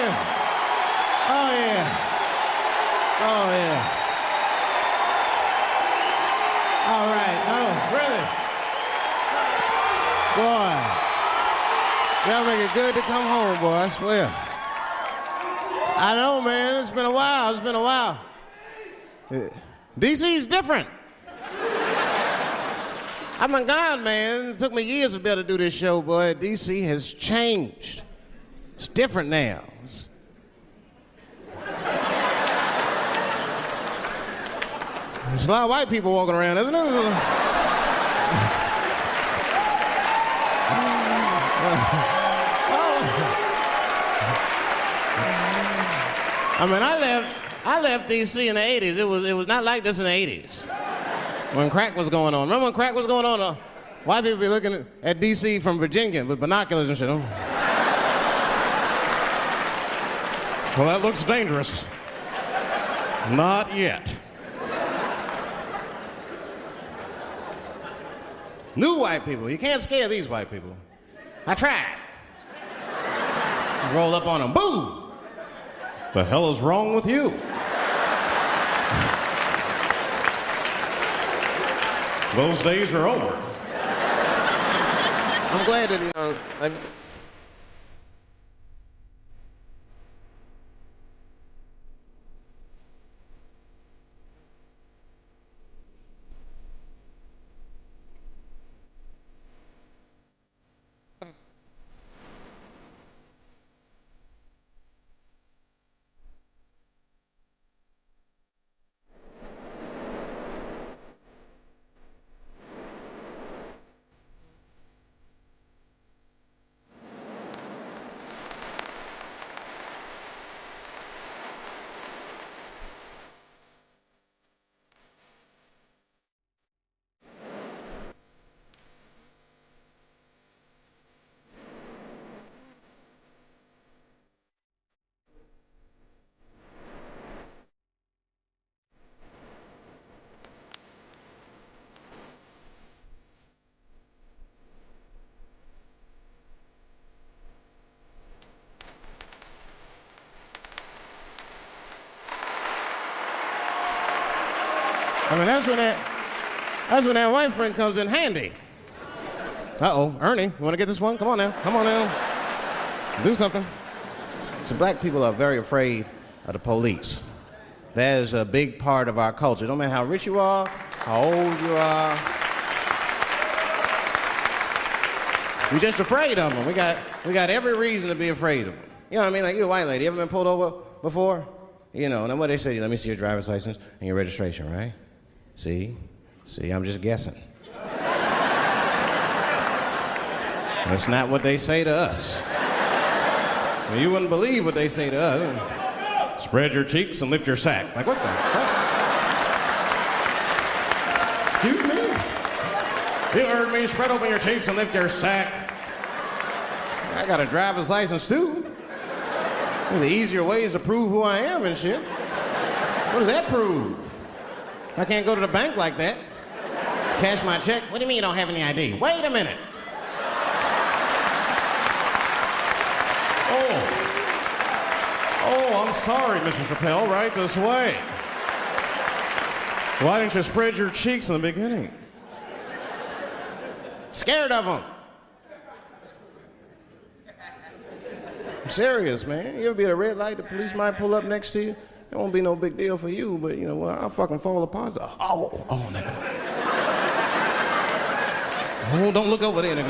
yeah. Oh, yeah. Oh, yeah. All right. Oh, really? Boy. Y'all make it good to come home, boy, I swear. I know, man. It's been a while. It's been a while. DC's different. I've been gone, man. It took me years to be able to do this show, boy. DC has changed. It's different now. There's a lot of white people walking around, isn't there? I mean, I left DC in the 80s. It was not like this in the 80s. When crack was going on. Remember when crack was going on? White people be looking at DC from Virginia with binoculars and shit. Well, that looks dangerous. Not yet. New white people. You can't scare these white people. I tried. Roll up on them. Boo! The hell is wrong with you? Those days are over. I'm glad that, that's when that white friend comes in handy. Uh-oh, Ernie, you want to get this one? Come on now. Do something. So black people are very afraid of the police. That is a big part of our culture. No matter how rich you are, how old you are. We're just afraid of them. We got every reason to be afraid of them. You know what I mean? Like, you a white lady, you ever been pulled over before? You know, and then what they say, let me see your driver's license and your registration, right? See, I'm just guessing. That's not what they say to us. Well, you wouldn't believe what they say to us. Spread your cheeks and lift your sack. Like, what the fuck? Excuse me? You heard me. Spread open your cheeks and lift your sack. I got a driver's license, too. There's easier ways to prove who I am and shit. What does that prove? I can't go to the bank like that. Cash my check. What do you mean you don't have any ID? Wait a minute. Oh, I'm sorry, Mr. Chappelle. Right this way. Why didn't you spread your cheeks in the beginning? Scared of them. I'm serious, man. You ever be at a red light, the police might pull up next to you? It won't be no big deal for you, but, you know, well, I'll fucking fall apart. Oh, nigga. Oh, don't look over there, nigga.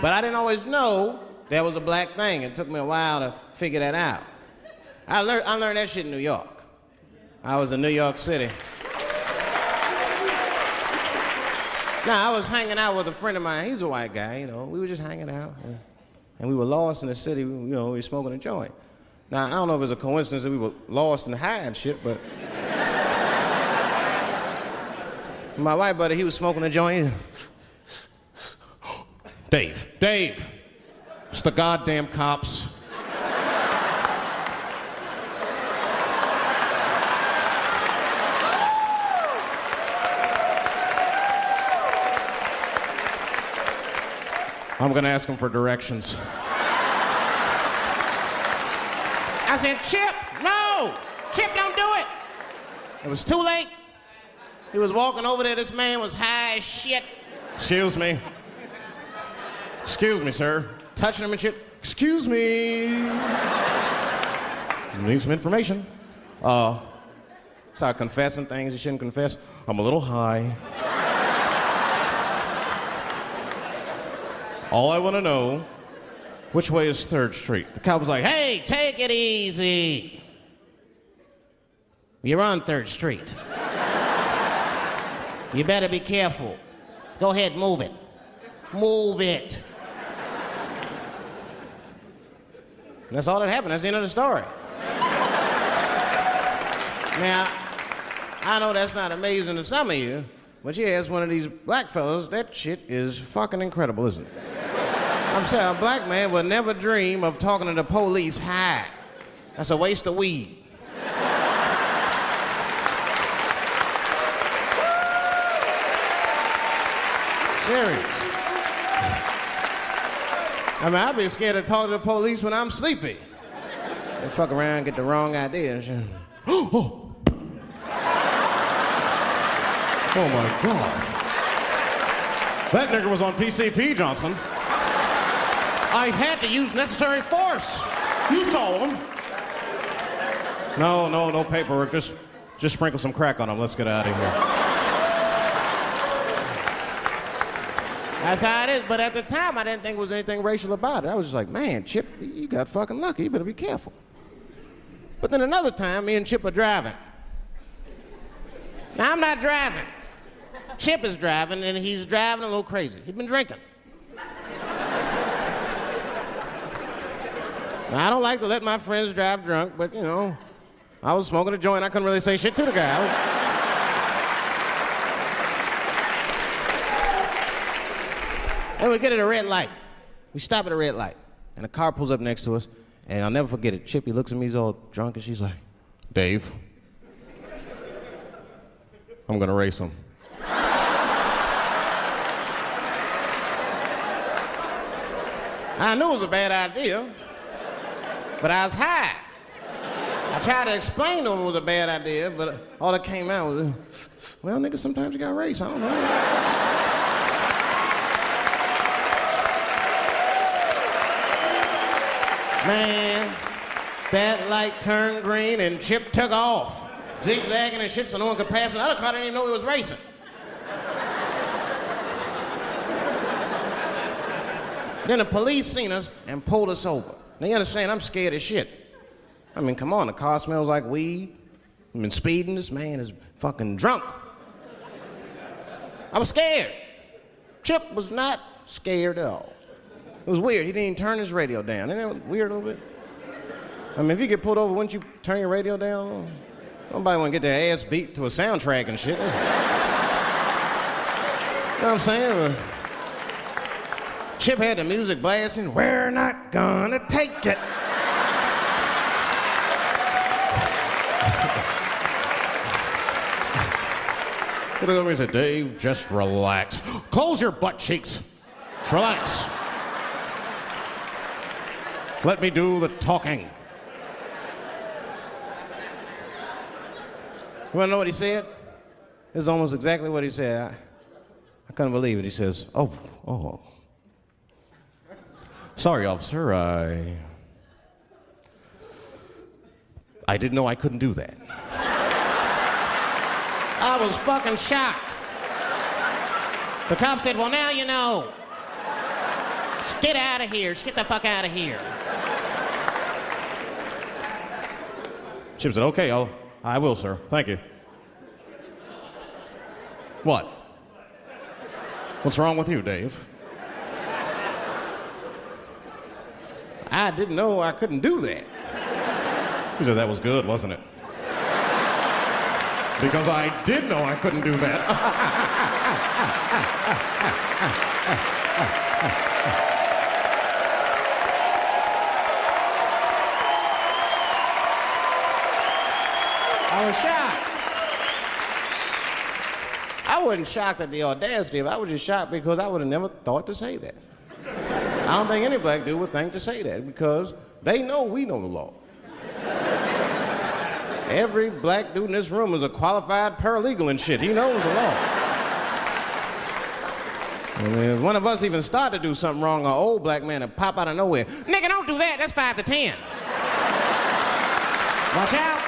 But I didn't always know that was a black thing. It took me a while to figure that out. I learned that shit in New York. I was in New York City. Now, I was hanging out with a friend of mine. He's a white guy, you know. We were just hanging out. And we were lost in the city, you know, we were smoking a joint. Now, I don't know if it's a coincidence that we were lost and high and shit, but... my white buddy, he was smoking a joint. Dave, it's the goddamn cops. I'm gonna ask him for directions. I said, Chip, no! Chip, don't do it! It was too late. He was walking over there. This man was high as shit. Excuse me. Excuse me, sir. Touching him and shit. Excuse me. Need some information. Start confessing things you shouldn't confess. I'm a little high. All I want to know, which way is 3rd Street? The cop was like, hey, take it easy. You're on 3rd Street. You better be careful. Go ahead, move it. Move it. And that's all that happened. That's the end of the story. Now, I know that's not amazing to some of you, but you ask one of these black fellas, that shit is fucking incredible, isn't it? I'm saying a black man would never dream of talking to the police high. That's a waste of weed. Serious. I mean, I'd be scared to talk to the police when I'm sleepy. They fuck around and get the wrong idea and shit. Oh my God. That nigger was on PCP, Johnson. I had to use necessary force. You saw him. No paperwork. Just sprinkle some crack on him. Let's get out of here. That's how it is. But at the time, I didn't think there was anything racial about it. I was just like, man, Chip, you got fucking lucky. You better be careful. But then another time, me and Chip are driving. Now, I'm not driving. Chip is driving, and he's driving a little crazy. He's been drinking. Now, I don't like to let my friends drive drunk, but, you know, I was smoking a joint. I couldn't really say shit to the guy. And we get at a red light. We stop at a red light, and a car pulls up next to us, and I'll never forget it. Chippy looks at me, he's all drunk, and she's like, Dave, I'm gonna race him. I knew it was a bad idea, but I was high. I tried to explain to him it was a bad idea, but all that came out was, well, nigga, sometimes you gotta race, I don't know. Man, that light turned green and Chip took off, zigzagging and shit so no one could pass me. The other car didn't even know he was racing. Then the police seen us and pulled us over. Now you understand, I'm scared as shit. I mean, come on, the car smells like weed. I've been speeding, this man is fucking drunk. I was scared. Chip was not scared at all. It was weird. He didn't even turn his radio down. Isn't that weird a little bit? I mean, if you get pulled over, wouldn't you turn your radio down? Nobody want to get their ass beat to a soundtrack and shit. You know what I'm saying? Chip had the music blasting. We're not gonna take it. He looked at me and said, Dave, just relax. Close your butt cheeks. Just relax. Let me do the talking. You want to know what he said? This is almost exactly what he said. I couldn't believe it. He says, oh. Sorry, officer, I didn't know I couldn't do that. I was fucking shocked. The cop said, well, now you know. Just get out of here. Just get the fuck out of here. Chip said, okay, I will, sir. Thank you. What? What's wrong with you, Dave? I didn't know I couldn't do that. He said, that was good, wasn't it? Because I did know I couldn't do that. I was shocked. I wasn't shocked at the audacity of it. I was just shocked because I would have never thought to say that. I don't think any black dude would think to say that because they know we know the law. Every black dude in this room is a qualified paralegal and shit. He knows the law. I mean, if one of us even start to do something wrong, an old black man will pop out of nowhere. Nigga, don't do that. That's 5 to 10. Watch out.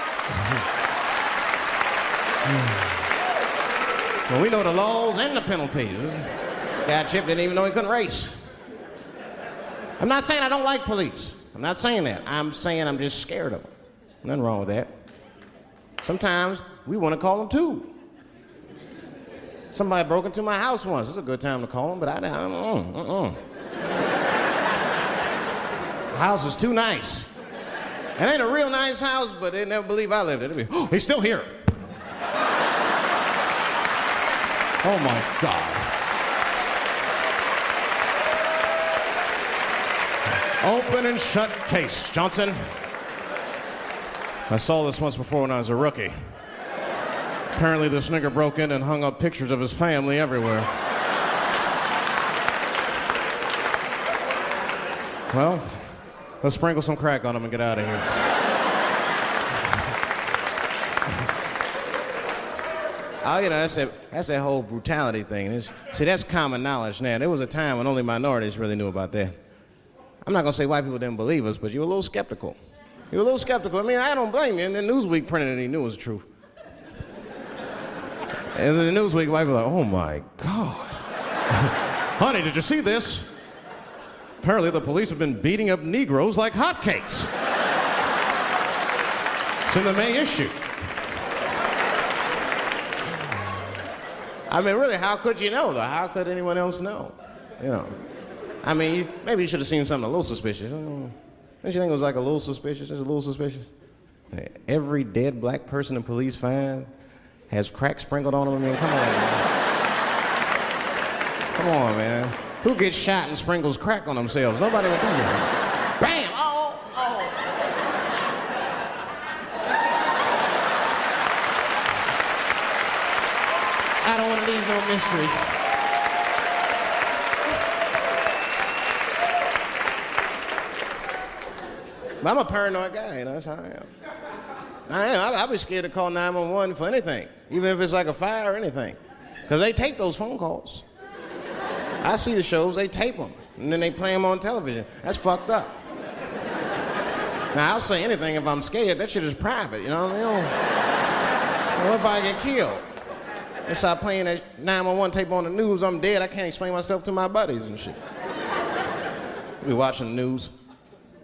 Well, we know the laws and the penalties. Guy Chip didn't even know he couldn't race. I'm not saying I don't like police. I'm not saying that. I'm saying I'm just scared of them. Nothing wrong with that. Sometimes we want to call them too. Somebody broke into my house once. It's a good time to call them, but I don't. The house is too nice. It ain't a real nice house, but they never believe I lived it. Be, oh, he's still here. Oh my God. Open and shut case, Johnson. I saw this once before when I was a rookie. Apparently this nigger broke in and hung up pictures of his family everywhere. Well, let's sprinkle some crack on him and get out of here. Oh, you know, that's that whole brutality thing. See, that's common knowledge now. There was a time when only minorities really knew about that. I'm not gonna say white people didn't believe us, but you were a little skeptical. You were a little skeptical. I mean, I don't blame you. And then Newsweek printed it, he knew it was the truth. And then the Newsweek white people were like, oh my God. Honey, did you see this? Apparently the police have been beating up Negroes like hotcakes. It's in the May issue. I mean, really, how could you know, though? How could anyone else know? You know. I mean, maybe you should have seen something a little suspicious. Don't you think it was like a little suspicious? Just a little suspicious? Every dead black person the police find has crack sprinkled on them. I mean, come on, man. Come on, man. Who gets shot and sprinkles crack on themselves? Nobody would do that. Bam! Oh, oh. I don't want to leave no mysteries. But I'm a paranoid guy, you know, that's how I am. I'd be scared to call 911 for anything, even if it's like a fire or anything. Because they tape those phone calls. I see the shows, they tape them, and then they play them on television. That's fucked up. Now, I'll say anything if I'm scared. That shit is private, you know what I mean? What if I get killed? They start playing that 911 tape on the news, I'm dead, I can't explain myself to my buddies and shit. We watching the news.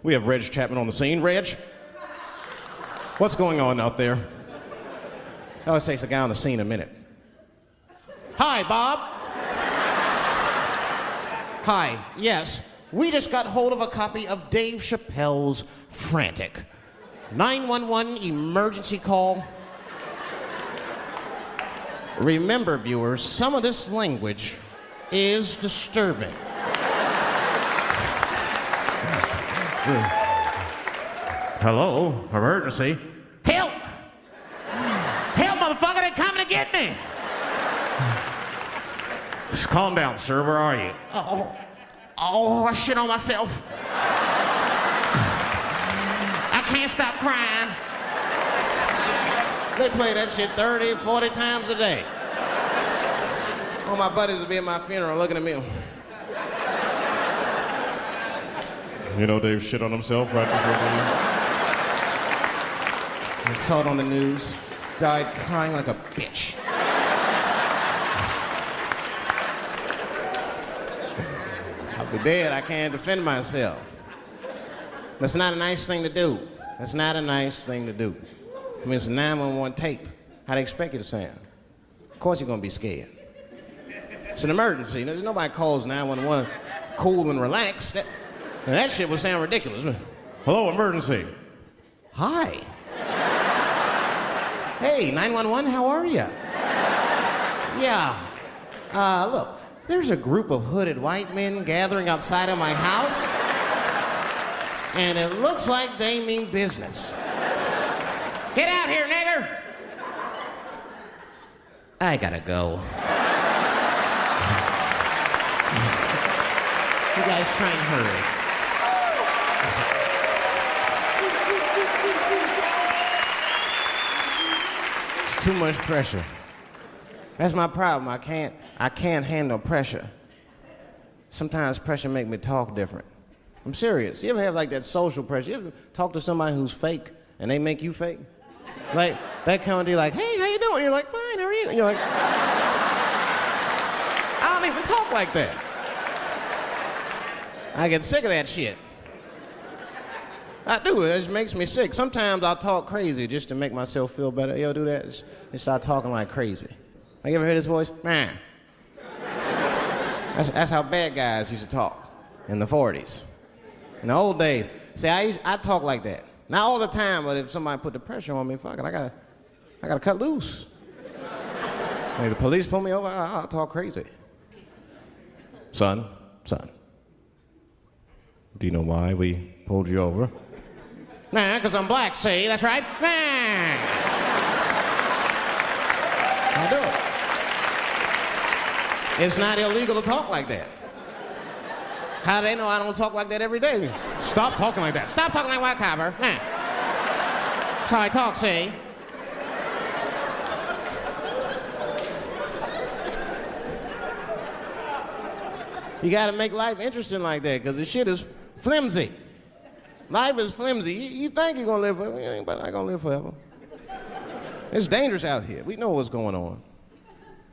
We have Reg Chapman on the scene. Reg, what's going on out there? It always takes a guy on the scene a minute. Hi, Bob. Hi, yes. We just got hold of a copy of Dave Chappelle's Frantic. 911 emergency call. Remember, viewers, some of this language is disturbing. Hello, emergency. Help! Help, motherfucker, they're coming to get me! Just calm down, sir, where are you? Oh, I shit on myself. I can't stop crying. They play that shit 30, 40 times a day. All my buddies will be at my funeral looking at me. You know Dave shit on himself right before I saw it on the news. Died crying like a bitch. I'll be dead. I can't defend myself. That's not a nice thing to do. That's not a nice thing to do. I mean, it's a 911 tape. How they expect you to sound? Of course you're gonna be scared. It's an emergency. There's nobody calls 911 cool and relaxed. That shit would sound ridiculous. Hello, emergency. Hi. Hey, 911, how are you? Yeah. Look, there's a group of hooded white men gathering outside of my house, and it looks like they mean business. Get out here, nigger! I gotta go. You guys try and hurry. It's too much pressure. That's my problem. I can't handle pressure. Sometimes pressure make me talk different. I'm serious. You ever have like that social pressure? You ever talk to somebody who's fake and they make you fake? Like, that kind of deal, like, hey, how you doing? You're like, fine, how are you? And you're like, I don't even talk like that. I get sick of that shit. I do. It just makes me sick. Sometimes I'll talk crazy just to make myself feel better. You ever do that? Just start talking like crazy. Like, you ever hear this voice? Man. That's how bad guys used to talk in the 40s. In the old days. See, I talk like that. Not all the time, but if somebody put the pressure on me, fuck it, I gotta cut loose. Like the police pull me over, I'll talk crazy. Son, do you know why we pulled you over? Nah, because I'm black, see, that's right. Nah. I do it. It's not illegal to talk like that. How do they know I don't talk like that every day? Stop talking like that. Stop talking like white copper. Nah. That's how I talk, see? You gotta make life interesting like that, because the shit is flimsy. Life is flimsy. You think you're gonna live forever, you ain't not gonna live forever. It's dangerous out here. We know what's going on.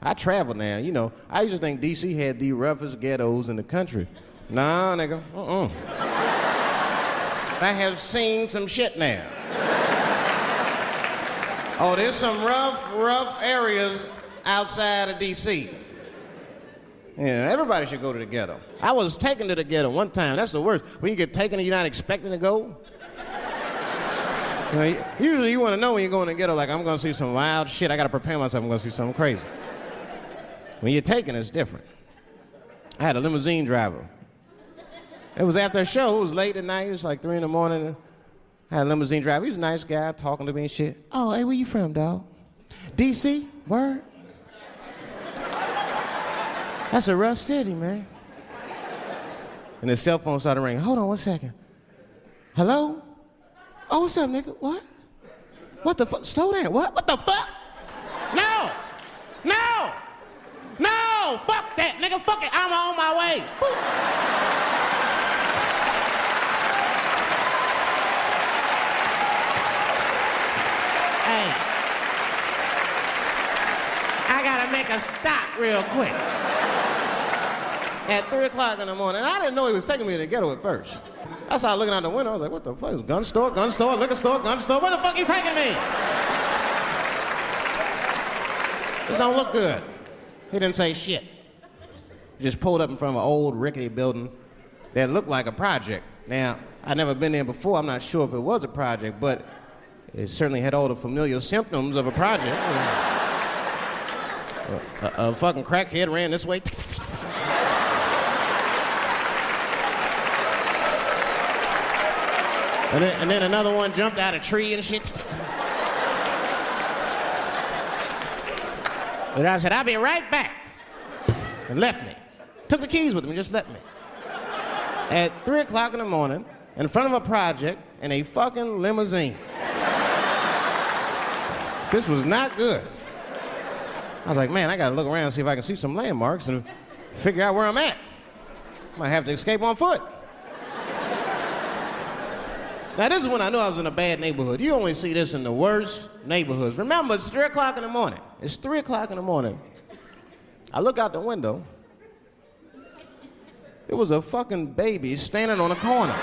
I travel now, you know. I used to think D.C. had the roughest ghettos in the country. Nah, nigga, I have seen some shit now. Oh, there's some rough areas outside of D.C. Yeah, everybody should go to the ghetto. I was taken to the ghetto one time. That's the worst. When you get taken and you're not expecting to go. You know, usually you want to know when you go in the ghetto, like, I'm going to see some wild shit. I got to prepare myself. I'm going to see something crazy. When you're taken, it's different. I had a limousine driver. It was after a show. It was late at night. It was like 3 in the morning. I had a limousine driver. He was a nice guy talking to me and shit. Oh, hey, where you from, dog? D.C.? Word? That's a rough city, man. And his cell phone started ringing. Hold on 1 second. Hello? Oh, what's up, nigga? What? What the fuck? Slow down. What? What the fuck? No! No! No! Fuck that, nigga. Fuck it. I'm on my way. Hey. I gotta make a stop real quick. At 3 o'clock in the morning. I didn't know he was taking me to the ghetto at first. I started looking out the window. I was like, what the fuck? Gun store, liquor store, gun store. Where the fuck are you taking me? This don't look good. He didn't say shit. He just pulled up in front of an old rickety building that looked like a project. Now, I'd never been there before. I'm not sure if it was a project, but it certainly had all the familiar symptoms of a project. A fucking crackhead ran this way. And then another one jumped out a tree and shit. The driver said, I'll be right back. And left me. Took the keys with him and just left me. At 3 o'clock in the morning, in front of a project, in a fucking limousine. This was not good. I was like, man, I gotta look around and see if I can see some landmarks and figure out where I'm at. Might have to escape on foot. Now, this is when I knew I was in a bad neighborhood. You only see this in the worst neighborhoods. Remember, it's 3 o'clock in the morning. It's 3 o'clock in the morning. I look out the window. There was a fucking baby standing on a corner. Look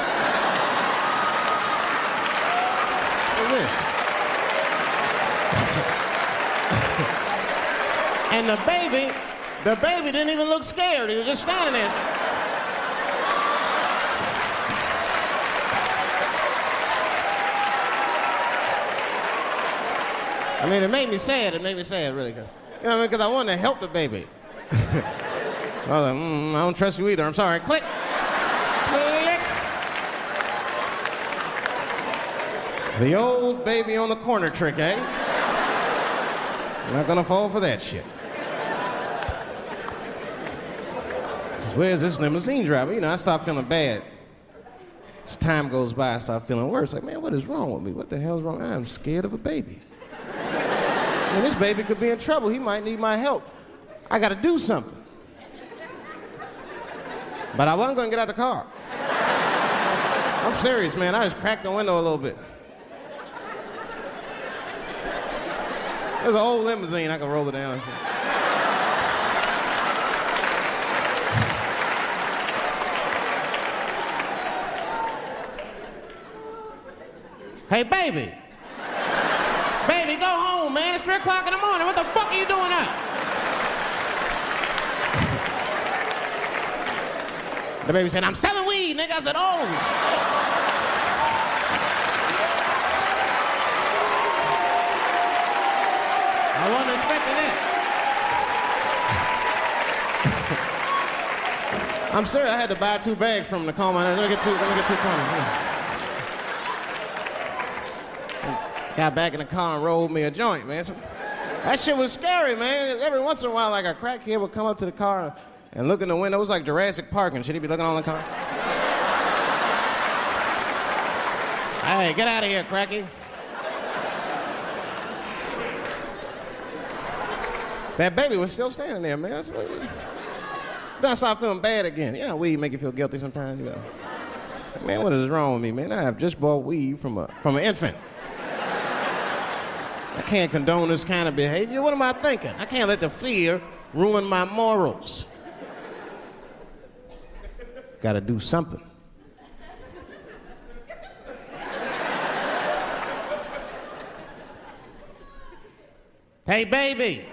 at this. And the baby didn't even look scared. He was just standing there. I mean, it made me sad. It made me sad, really. You know what I mean? Because I wanted to help the baby. I was like, I don't trust you either. I'm sorry. Click. Click. The old baby on the corner trick, eh? I'm not going to fall for that shit. Where's this limousine driver? You know, I start feeling bad. As time goes by, I start feeling worse. Like, man, what is wrong with me? What the hell's wrong? I'm scared of a baby. And this baby could be in trouble. He might need my help. I gotta do something. But I wasn't gonna get out the car. I'm serious, man. I just cracked the window a little bit. There's an old limousine. I could roll it down. Hey, baby. Baby, go home, man. It's 3 o'clock in the morning. What the fuck are you doing up? The baby said, I'm selling weed, nigga. I said, oh, shit. I wasn't expecting that. I'm serious. I had to buy 2 bags from him to calm my nerves. Let me get two cones. Got back in the car and rolled me a joint, man. So, that shit was scary, man. Every once in a while, like a crackhead would come up to the car and look in the window. It was like Jurassic Park and shit. He'd be looking on the car. Hey, get out of here, cracky. That baby was still standing there, man. Then I started feeling bad again. Yeah, weed make you feel guilty sometimes, you know. Man, what is wrong with me, man? I have just bought weed from an infant. I can't condone this kind of behavior. What am I thinking? I can't let the fear ruin my morals. Gotta do something. Hey, baby.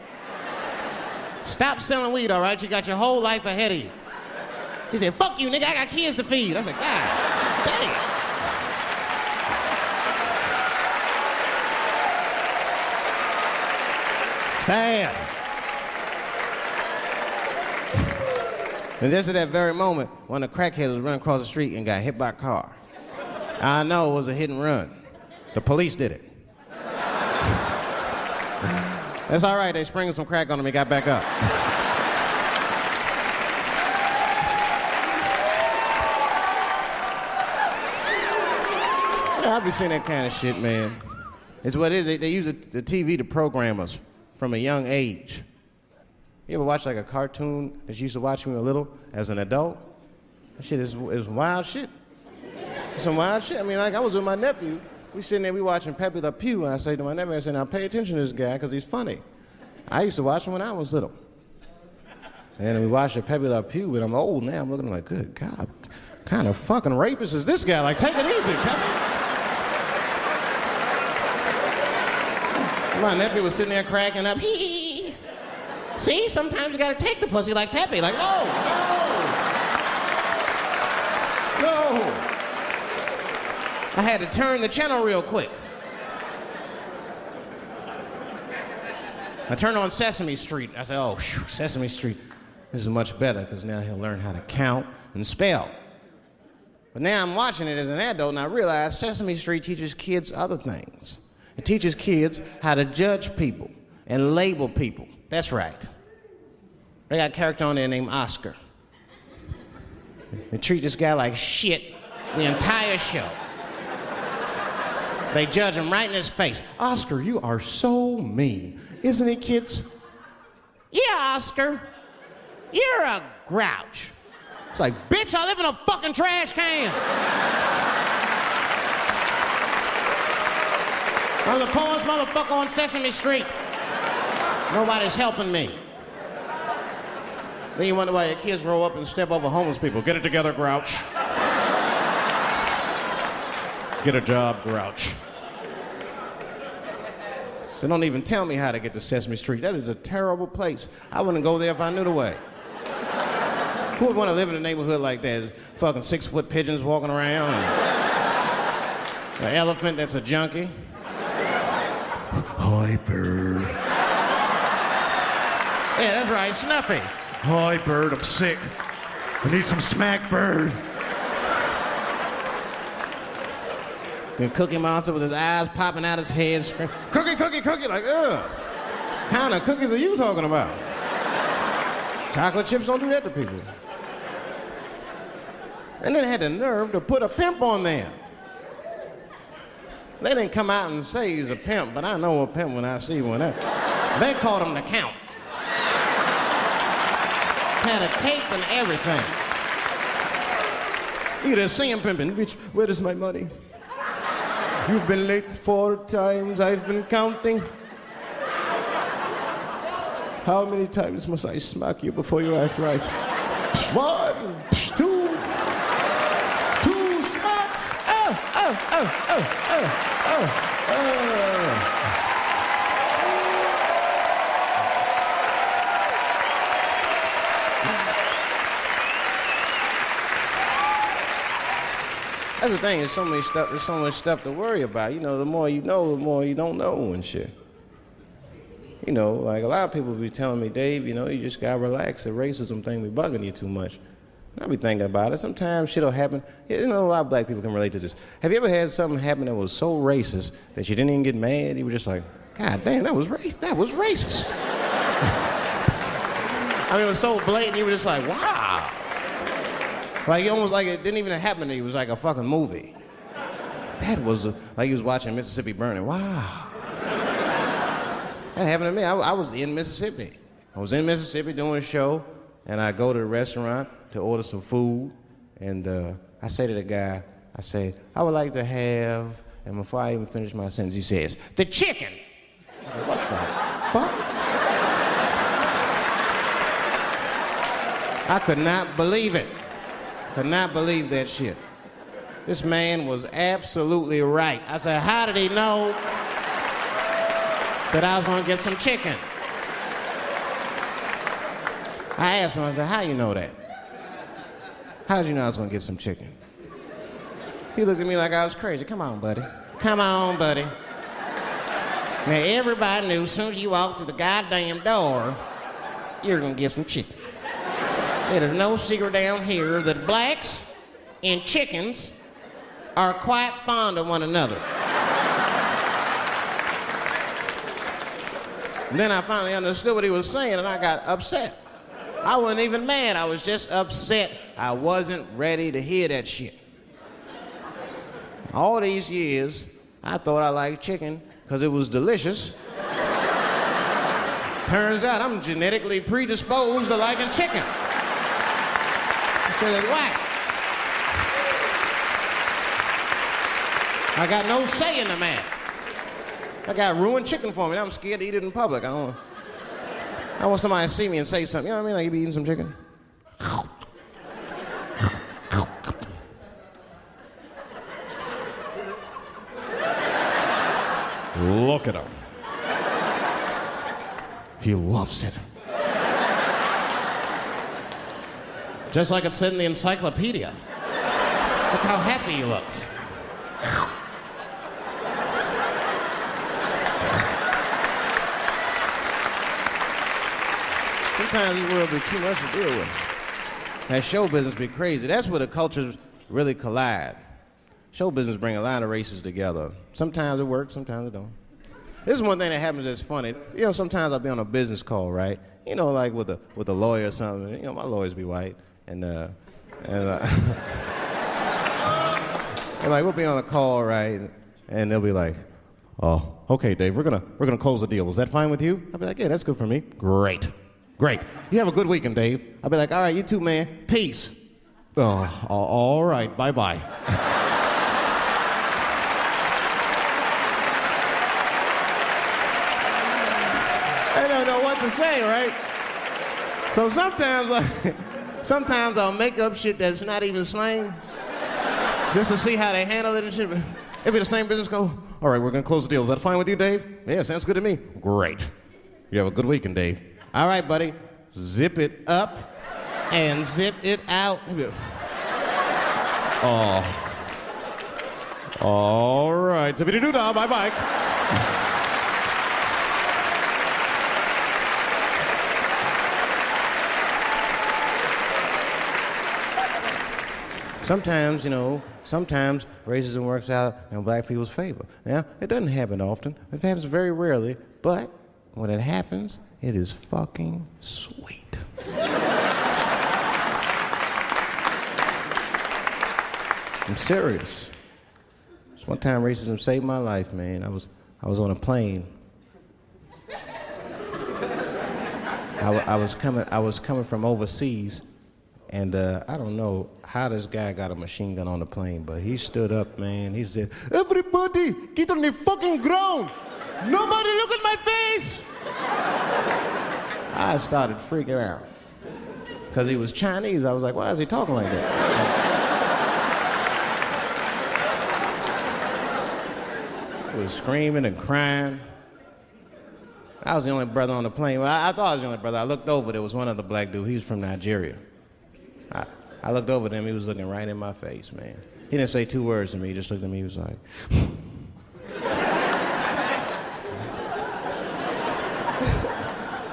Stop selling weed, all right? You got your whole life ahead of you. He said, fuck you, nigga. I got kids to feed. I said, God damn. Sad. And just at that very moment, one of the crackheads was running across the street and got hit by a car. I know it was a hit and run. The police did it. That's all right. They sprinkled some crack on him and got back up. Yeah, I'll be seeing that kind of shit, man. It's what it is. They use the TV to program us from a young age. You ever watch like a cartoon that you used to watch when you were little as an adult? That shit is wild shit. Some wild shit. I mean, like I was with my nephew. We sitting there, we watching Pepe Le Pew, and I say to my nephew, I said, now pay attention to this guy because he's funny. I used to watch him when I was little. And we watched the Pepe Le Pew, and I'm old now. I'm looking like, good God, what kind of fucking rapist is this guy? Like, take it easy, Pepe. My nephew was sitting there cracking up. Hee. See, sometimes you gotta take the pussy like Pepe. Like, no. I had to turn the channel real quick. I turned on Sesame Street. I said, oh, Sesame Street. This is much better because now he'll learn how to count and spell. But now I'm watching it as an adult and I realize Sesame Street teaches kids other things. It teaches kids how to judge people and label people. That's right. They got a character on there named Oscar. They treat this guy like shit the entire show. They judge him right in his face. Oscar, you are so mean. Isn't it, kids? Yeah, Oscar. You're a grouch. It's like, bitch, I live in a fucking trash can. I'm the poorest motherfucker on Sesame Street. Nobody's helping me. Then you wonder why your kids grow up and step over homeless people. Get it together, grouch. Get a job, grouch. So don't even tell me how to get to Sesame Street. That is a terrible place. I wouldn't go there if I knew the way. Who would want to live in a neighborhood like that? Fucking 6-foot pigeons walking around. And an elephant that's a junkie. Hi, bird. Yeah, that's right, Snuffy. Hi, bird, I'm sick. I need some smack, bird. Then Cookie Monster with his eyes popping out his head, screaming, cookie, cookie, cookie, like, ugh. What kind of cookies are you talking about? Chocolate chips don't do that to people. And then had the nerve to put a pimp on there. They didn't come out and say he's a pimp, but I know a pimp when I see one. They called him the Count. Had a cape and everything. You just see him pimping. Bitch, where is my money? You've been late 4 times, I've been counting. How many times must I smack you before you act right? 1, 2 smacks. That's the thing, there's so much stuff to worry about. You know, the more you know, the more you don't know and shit. You know, like a lot of people be telling me, Dave, you know, you just gotta relax. The racism thing be bugging you too much. And I be thinking about it. Sometimes shit'll happen. You know, a lot of black people can relate to this. Have you ever had something happen that was so racist that you didn't even get mad? You were just like, God damn, that was racist. I mean, it was so blatant, you were just like, wow. Like, almost like it didn't even happen to you. It was like a fucking movie. That was like you was watching Mississippi Burning. Wow. That happened to me. I was in Mississippi. I was in Mississippi doing a show, and I go to the restaurant to order some food, and I say to the guy, I say, I would like to have, and before I even finish my sentence, he says, the chicken. I said, what the fuck? I could not believe it. Could not believe that shit. This man was absolutely right. I said, how did he know that I was gonna get some chicken? I asked him, I said, how you know that? How did you know I was gonna get some chicken? He looked at me like I was crazy. Come on, buddy. Come on, buddy. Now, everybody knew as soon as you walked through the goddamn door, you're gonna get some chicken. There's no secret down here that blacks and chickens are quite fond of one another. And then I finally understood what he was saying, and I got upset. I wasn't even mad, I was just upset. I wasn't ready to hear that shit. All these years, I thought I liked chicken because it was delicious. Turns out I'm genetically predisposed to liking chicken. I said, it's whack. I got no say in the matter. That guy ruined chicken for me. I'm scared to eat it in public. I want somebody to see me and say something. You know what I mean? Like, you be eating some chicken? Look at him. He loves it. Just like it said in the encyclopedia. Look how happy he looks. Sometimes this world be too much to deal with. That show business be crazy. That's where the cultures really collide. Show business bring a lot of races together. Sometimes it works, sometimes it don't. This is one thing that happens that's funny. You know, sometimes I'll be on a business call, right? You know, like with a lawyer or something. You know, my lawyers be white, and like we'll be on a call, right? And they'll be like, "Oh, okay, Dave, we're gonna close the deal. Is that fine with you?" I'll be like, "Yeah, that's good for me." Great. You have a good weekend, Dave. I'll be like, "All right, you too, man. Peace." Oh, all right, bye-bye. I don't know what to say, right? So sometimes I'll make up shit that's not even slang, just to see how they handle it and shit. It'll be the same business go, "All right, we're gonna close the deal. Is that fine with you, Dave?" "Yeah, sounds good to me." "Great. You have a good weekend, Dave." "All right, buddy. Zip it up and zip it out." Oh. All right. Zippity-doo-dah. Bye-bye. Sometimes, you know, racism works out in black people's favor. Now, it doesn't happen often. It happens very rarely, but when it happens, it is fucking sweet. I'm serious. This one time racism saved my life, man. I was on a plane. I was coming from overseas, and I don't know how this guy got a machine gun on the plane, but he stood up, man. He said, "Everybody, get on the fucking ground. Nobody look at my face." I started freaking out. Because he was Chinese, I was like, why is he talking like that? He was screaming and crying. I was the only brother on the plane. Well, I thought I was the only brother. I looked over, there was one other black dude. He was from Nigeria. I looked over at him, he was looking right in my face, man. He didn't say 2 words to me, he just looked at me, he was like...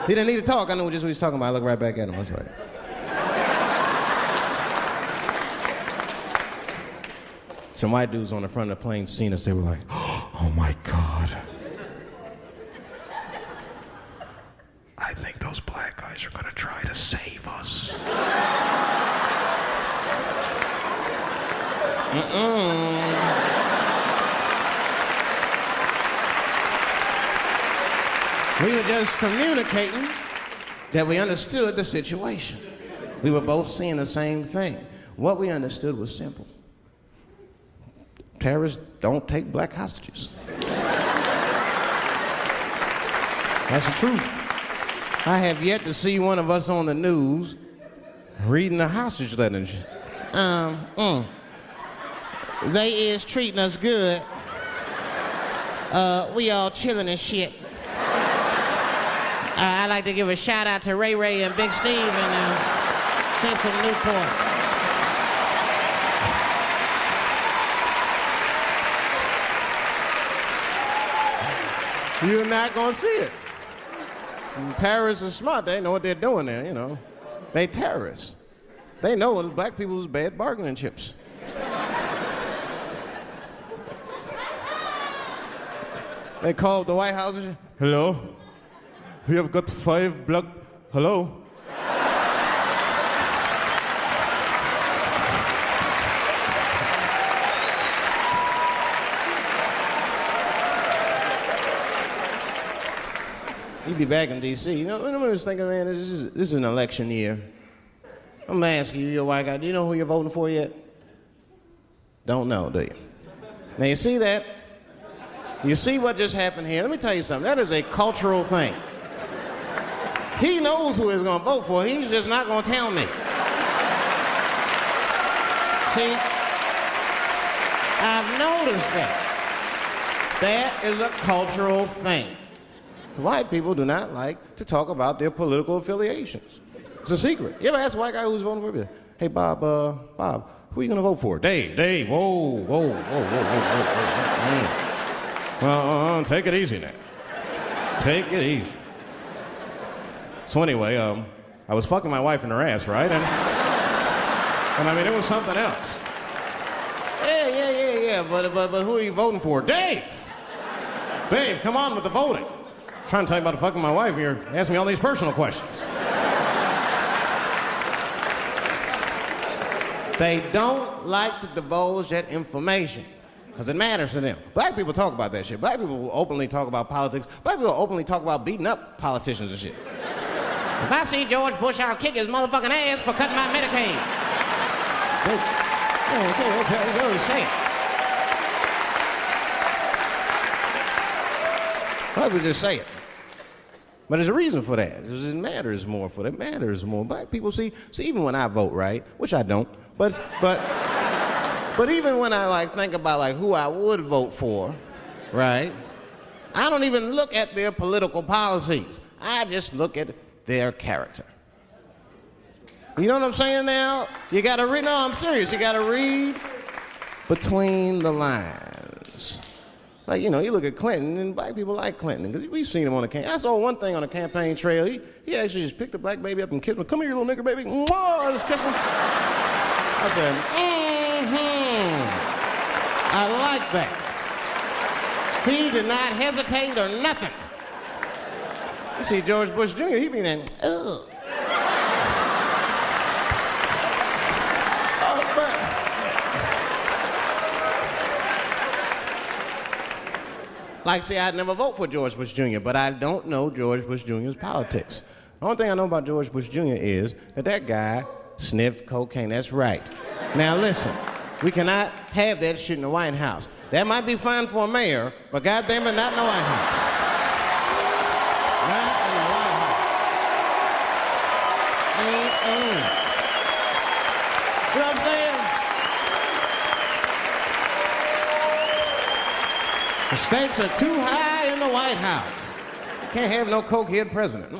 He didn't need to talk, I knew just what he was talking about. I looked right back at him, I was like... Some white dudes on the front of the plane seen us, they were like, oh my God. I think those black guys are gonna try to save us. We were just communicating that we understood the situation. We were both seeing the same thing. What we understood was simple. Terrorists don't take black hostages. That's the truth. I have yet to see one of us on the news reading a hostage letter and shit. They is treating us good. We all chilling and shit. I'd like to give a shout out to Ray Ray and Big Steve and send some Newport. You're not gonna see it. And terrorists are smart, they know what they're doing there, you know. They terrorists. They know it's black people's bad bargaining chips. They called the White House and said, hello? We have got 5 black, hello? You'd be back in D.C. You know, I was thinking, man, this is an election year. I'm gonna ask you, you're a white guy, do you know who you're voting for yet? Don't know, do you? Now, you see that? You see what just happened here? Let me tell you something. That is a cultural thing. He knows who he's gonna vote for. He's just not gonna tell me. See? I've noticed that. That is a cultural thing. White people do not like to talk about their political affiliations. It's a secret. You ever ask a white guy who's voting for you? Hey, Bob, who are you going to vote for? Dave, whoa. Well, take it easy now. Take it easy. So anyway, I was fucking my wife in her ass, right? And I mean, it was something else. Yeah, but who are you voting for? Dave, come on with the voting. I'm trying to tell you about fucking my wife, and you're asking me all these personal questions. They don't like to divulge that information because it matters to them. Black people talk about that shit. Black people will openly talk about politics. Black people will openly talk about beating up politicians and shit. If I see George Bush, I'll kick his motherfucking ass for cutting my Medicaid. Okay, say it. Black people just say it. But there's a reason for that. It matters more for them. It matters more. Black people see even when I vote, right, which I don't, but even when I think about who I would vote for, right, I don't even look at their political policies. I just look at their character. You know what I'm saying now? You gotta read, no, I'm serious. You gotta read between the lines. Like, you know, you look at Clinton, and black people like Clinton, because we've seen him on the campaign. I saw one thing on the campaign trail. He actually just picked a black baby up and kissed him. Come here, you little nigger baby. Mwah! Just kiss him. I said, I like that. He did not hesitate or nothing. You see George Bush Jr., he be there, ugh. Like, say, I'd never vote for George Bush Jr., but I don't know George Bush Jr.'s politics. The only thing I know about George Bush Jr. is that guy sniffed cocaine. That's right. Now, listen, we cannot have that shit in the White House. That might be fine for a mayor, but goddamn it, not in the White House. Not in the White House. You know what I'm saying? The stakes are too high in the White House. Can't have no cokehead president.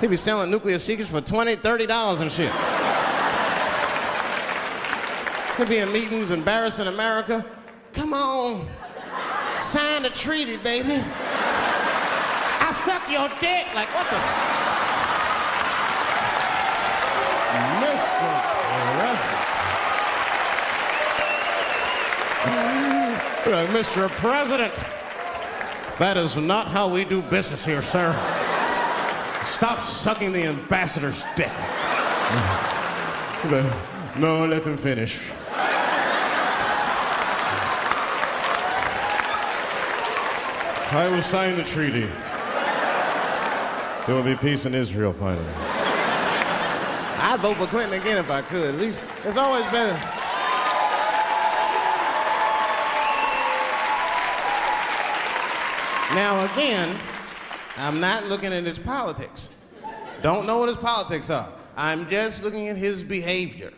He be selling nuclear secrets for $20, $30 and shit. He'll be in meetings embarrassing America. Come on, sign the treaty, baby. I suck your dick. Like, what the? Mr. President. Like, Mr. President, that is not how we do business here, sir. Stop sucking the ambassador's dick. No, let them finish. I will sign the treaty. There will be peace in Israel finally. I'd vote for Clinton again if I could. At least it's always better. Now again, I'm not looking at his politics. Don't know what his politics are. I'm just looking at his behavior.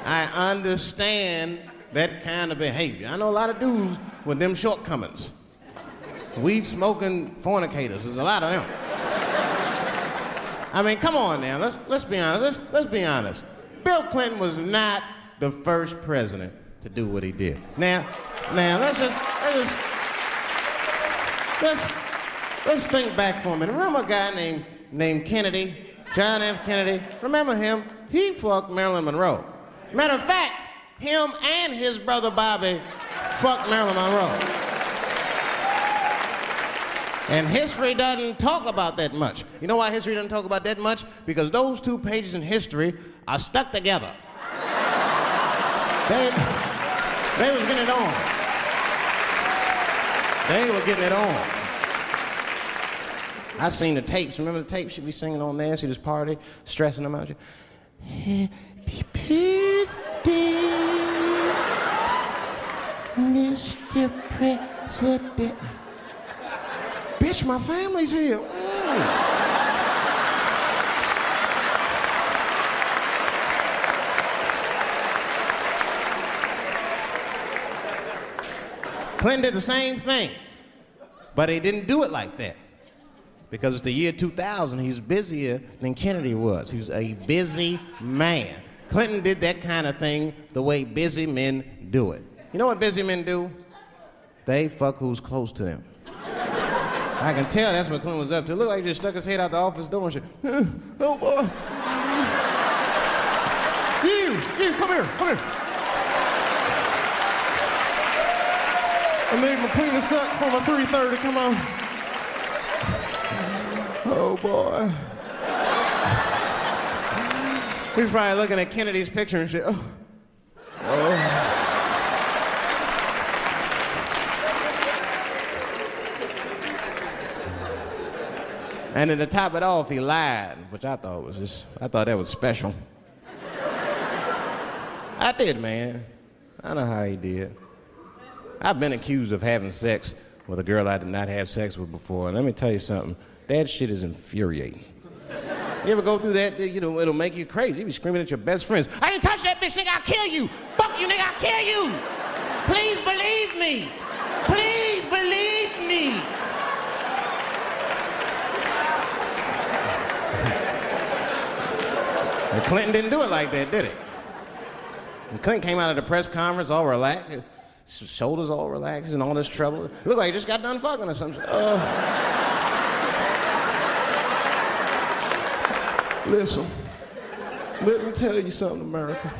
I understand that kind of behavior. I know a lot of dudes with them shortcomings. Weed smoking fornicators, there's a lot of them. I mean, come on now, let's be honest. Let's be honest. Bill Clinton was not the first president to do what he did. Now, let's think back for a minute. Remember a guy named Kennedy, John F. Kennedy? Remember him? He fucked Marilyn Monroe. Matter of fact, him and his brother Bobby fucked Marilyn Monroe. And history doesn't talk about that much. You know why history doesn't talk about that much? Because those two pages in history are stuck together. They was getting it on. They were getting it on. I seen the tapes. Remember the tapes? She'd be singing on there. See this party, stressing them out. Happy birthday, Mr. President. Bitch, my family's here. Clinton did the same thing, but he didn't do it like that. Because it's the year 2000, he's busier than Kennedy was. He was a busy man. Clinton did that kind of thing the way busy men do it. You know what busy men do? They fuck who's close to them. I can tell that's what Clinton was up to. Look like he just stuck his head out the office door and shit. Oh, boy. You, come here. I made my penis suck for my 3:30, come on. Oh, boy. He's probably looking at Kennedy's picture and shit. Oh. And then to top it off, he lied, which I thought that was special. I did, man. I know how he did. I've been accused of having sex with a girl I did not have sex with before, and let me tell you something. That shit is infuriating. You ever go through that? You know, it'll make you crazy. You be screaming at your best friends. I didn't touch that bitch, nigga, I'll kill you. Fuck you, nigga, I'll kill you. Please believe me. Please believe me. And Clinton didn't do it like that, did he? And Clinton came out of the press conference all relaxed, his shoulders all relaxed and all this trouble. It looked like he just got done fucking or something. Listen, let me tell you something, America.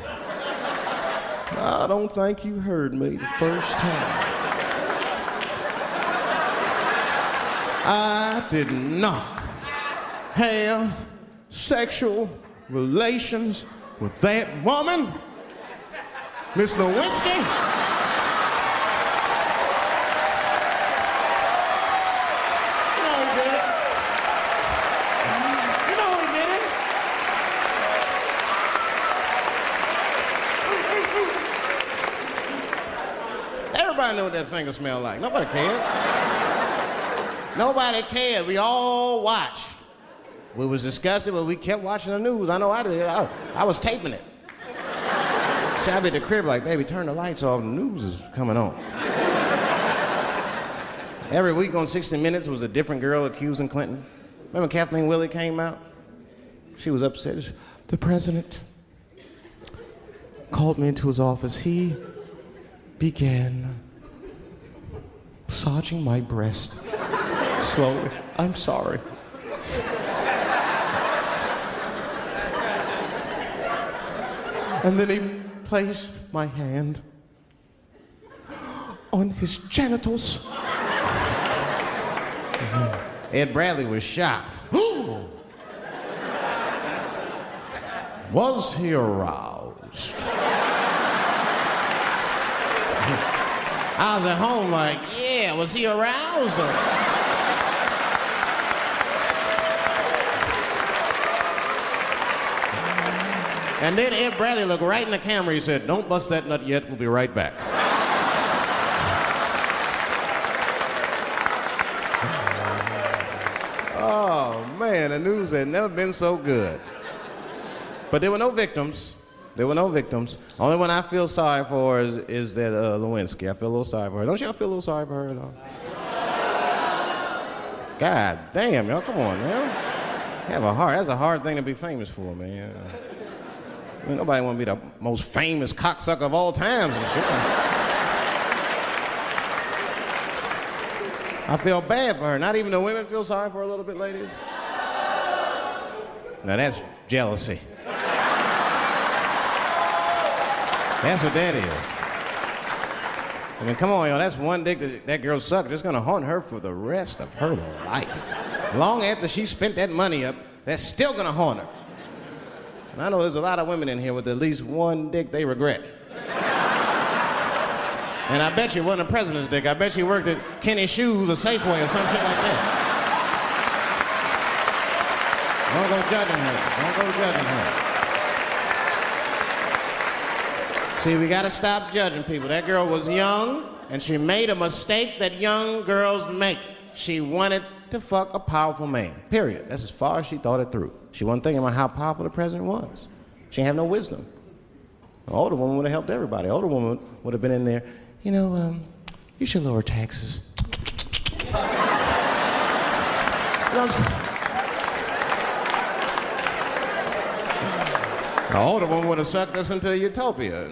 I don't think you heard me the first time. I did not have sexual relations with that woman, Miss Lewinsky. Nobody knew what that finger smelled like. Nobody cared. Nobody cared. We all watched. We was disgusted, but we kept watching the news. I know I did. I was taping it. See, I'd be at the crib like, baby, turn the lights off. The news is coming on. Every week on 60 Minutes was a different girl accusing Clinton. Remember Kathleen Willey came out? She was upset. The president called me into his office. He began massaging my breast slowly. I'm sorry. And then he placed my hand on his genitals. Ed Bradley was shocked. Was he aroused? I was at home like, yeah, was he aroused? And then Ed Bradley looked right in the camera. He said, don't bust that nut yet. We'll be right back. Oh, man, the news had never been so good. But there were no victims. There were no victims. Only one I feel sorry for is that Lewinsky. I feel a little sorry for her. Don't y'all feel a little sorry for her at all? God damn, y'all, come on, man. Have a heart. That's a hard thing to be famous for, man. I mean, nobody want to be the most famous cocksucker of all times and shit. I feel bad for her. Not even the women feel sorry for her a little bit, ladies. Now that's jealousy. That's what that is. I mean, come on, yo, that's one dick that girl sucked. It's gonna haunt her for the rest of her life. Long after she spent that money up, that's still gonna haunt her. And I know there's a lot of women in here with at least one dick they regret. And I bet you it wasn't a president's dick. I bet she worked at Kenny Shoes or Safeway or some shit like that. Don't go judging her. Don't go judging her. See, we gotta stop judging people. That girl was young, and she made a mistake that young girls make. She wanted to fuck a powerful man, period. That's as far as she thought it through. She wasn't thinking about how powerful the president was. She didn't have no wisdom. An older woman would have helped everybody. An older woman would have been in there, you know, you should lower taxes. You know what I'm saying? The older one would have sucked us into utopia.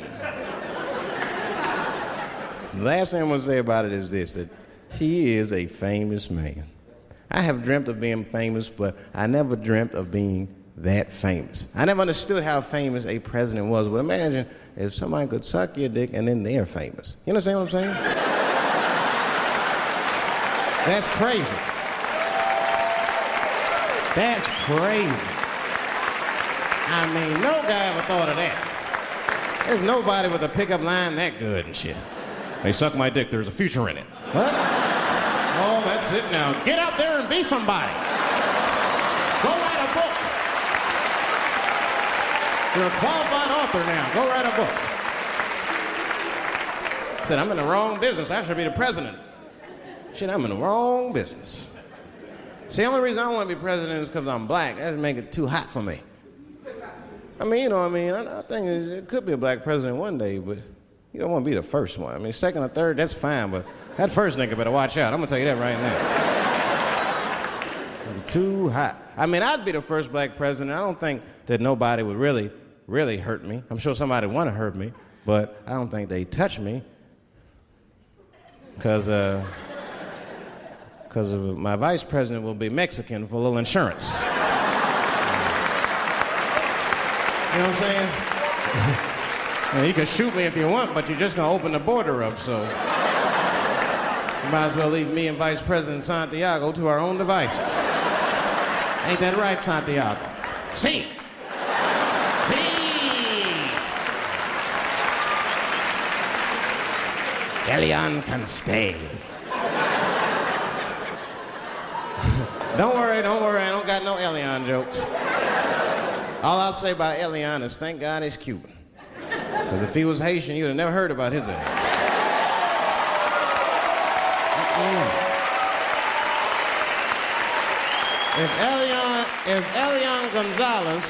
The last thing I'm going to say about it is this, that he is a famous man. I have dreamt of being famous, but I never dreamt of being that famous. I never understood how famous a president was, but imagine if somebody could suck your dick and then they're famous. You understand what I'm saying? That's crazy. That's crazy. I mean, no guy ever thought of that. There's nobody with a pickup line that good and shit. They suck my dick, there's a future in it. What? Oh, that's it now. Get out there and be somebody. Go write a book. You're a qualified author now. Go write a book. I said, I'm in the wrong business. I should be the president. Shit, I'm in the wrong business. See, the only reason I want to be president is because I'm black. That would make it too hot for me. I mean, you know what I mean? I think it could be a black president one day, but you don't want to be the first one. I mean, second or third, that's fine, but that first nigga better watch out. I'm going to tell you that right now. Too hot. I mean, I'd be the first black president. I don't think that nobody would really hurt me. I'm sure somebody would want to hurt me, but I don't think they'd touch me because my vice president will be Mexican for a little insurance. You know what I'm saying? You can shoot me if you want, but you're just going to open the border up, so you might as well leave me and Vice President Santiago to our own devices. Ain't that right, Santiago? See. Elian can stay. Don't worry, I don't got no Elian jokes. All I'll say about Elian is thank God he's Cuban. Because if he was Haitian, you'd have never heard about his ass. If Elian Gonzalez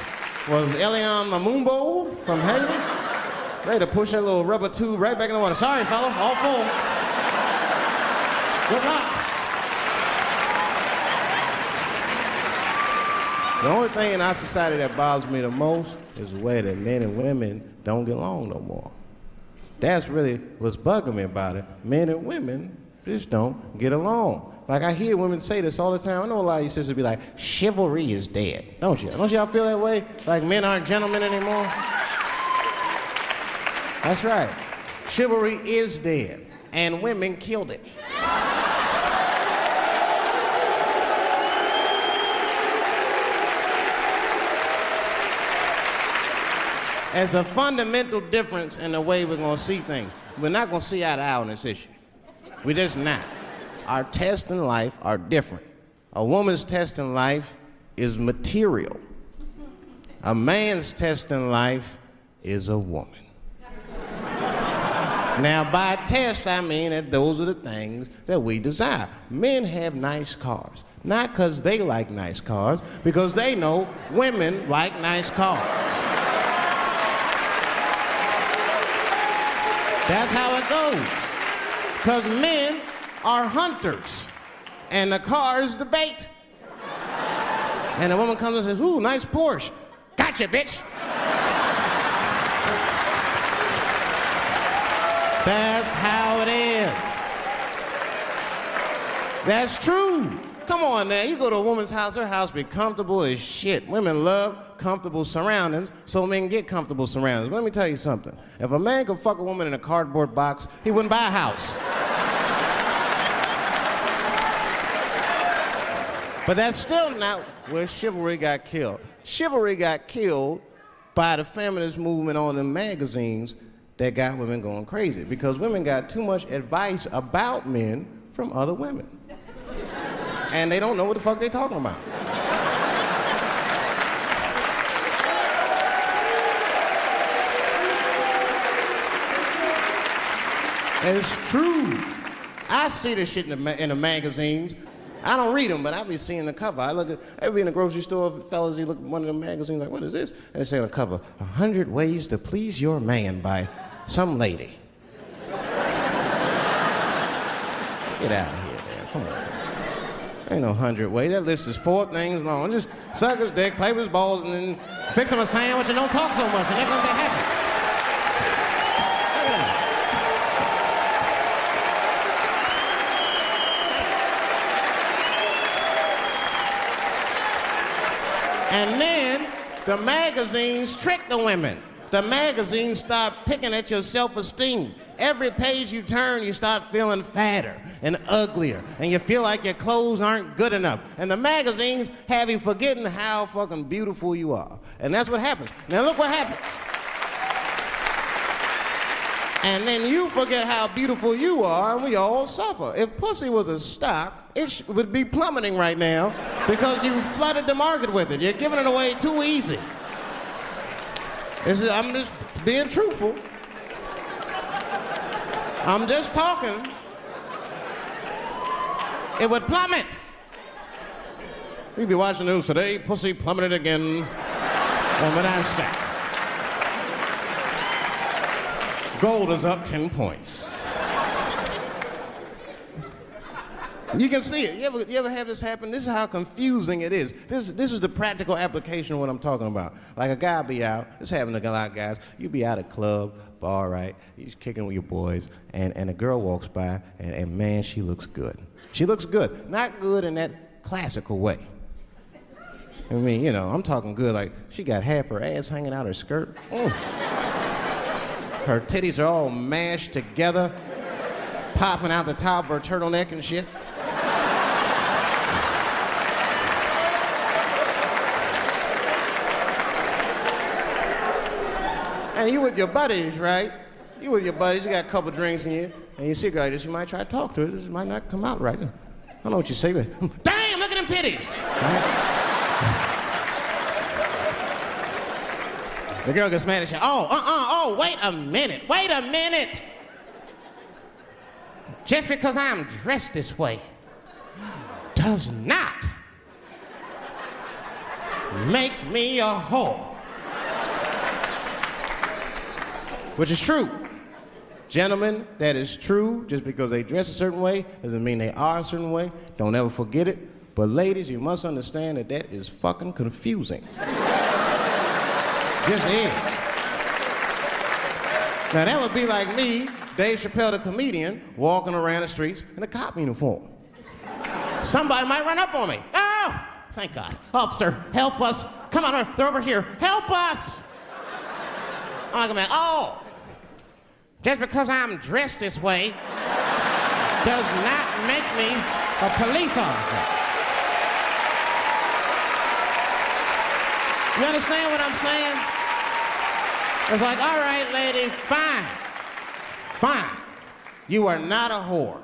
was Elian Mamumbo from Haiti, they'd have pushed that little rubber tube right back in the water. Sorry, fella, all full. Good luck. The only thing in our society that bothers me the most is the way that men and women don't get along no more. That's really what's bugging me about it. Men and women just don't get along. Like, I hear women say this all the time. I know a lot of you sisters be like, chivalry is dead. Don't you? Don't y'all feel that way? Like men aren't gentlemen anymore? That's right. Chivalry is dead, and women killed it. There's a fundamental difference in the way we're gonna see things. We're not gonna see eye to eye on this issue. We're just not. Our tests in life are different. A woman's test in life is material. A man's test in life is a woman. Now, by test, I mean that those are the things that we desire. Men have nice cars, not because they like nice cars, because they know women like nice cars. That's how it goes. Because men are hunters, and the car is the bait. And a woman comes and says, ooh, nice Porsche. Gotcha, bitch. That's how it is. That's true. Come on now, you go to a woman's house, her house be comfortable as shit. Women love comfortable surroundings, so men get comfortable surroundings. But let me tell you something. If a man could fuck a woman in a cardboard box, he wouldn't buy a house. But that's still not where chivalry got killed. Chivalry got killed by the feminist movement on the magazines that got women going crazy, because women got too much advice about men from other women. And they don't know what the fuck they're talking about. It's true. I see this shit in the magazines. I don't read them, but I be seeing the cover. I be in the grocery store, fellas, you look at one of the magazines, like, what is this? And they say on the cover, 100 Ways to Please Your Man by some lady. Get out of here, man. Come on. Ain't no 100 ways. That list is 4 things long. Just suck his dick, play with his balls, and then fix him a sandwich and don't talk so much, and they're gonna be happy. And then the magazines trick the women. The magazines start picking at your self-esteem. Every page you turn, you start feeling fatter and uglier, and you feel like your clothes aren't good enough. And the magazines have you forgetting how fucking beautiful you are. And that's what happens. Now look what happens. And then you forget how beautiful you are, and we all suffer. If pussy was a stock, it would be plummeting right now because you flooded the market with it. You're giving it away too easy. I'm just being truthful. I'm just talking. It would plummet. We'd be watching the news today. Pussy plummeted again on the NASDAQ. Gold is up 10 points. You can see it. You ever have this happen? This is how confusing it is. This is the practical application of what I'm talking about. Like a guy be out, this happens to a lot of guys, you be out at a club, bar, right? You're kicking with your boys, and a girl walks by, and man, she looks good. She looks good. Not good in that classical way. I mean, you know, I'm talking good, like she got half her ass hanging out her skirt. Her titties are all mashed together, popping out the top of her turtleneck and shit. And you with your buddies, right? You with your buddies, you got a couple drinks in you, and you see a girl like this, you might try to talk to her. This might not come out right. I don't know what you say, but damn, look at them titties! Right? The girl gets mad and she, wait a minute. just because I'm dressed this way does not make me a whore. Which is true. Gentlemen, that is true. Just because they dress a certain way doesn't mean they are a certain way. Don't ever forget it. But ladies, you must understand that that is fucking confusing. Just is. Now that would be like me, Dave Chappelle the comedian, walking around the streets in a cop uniform. Somebody might run up on me. Oh, thank God. Officer, help us. Come on, they're over here. Help us. I'm like, oh, just because I'm dressed this way does not make me a police officer. You understand what I'm saying? It's like, all right, lady, fine. Fine. You are not a whore.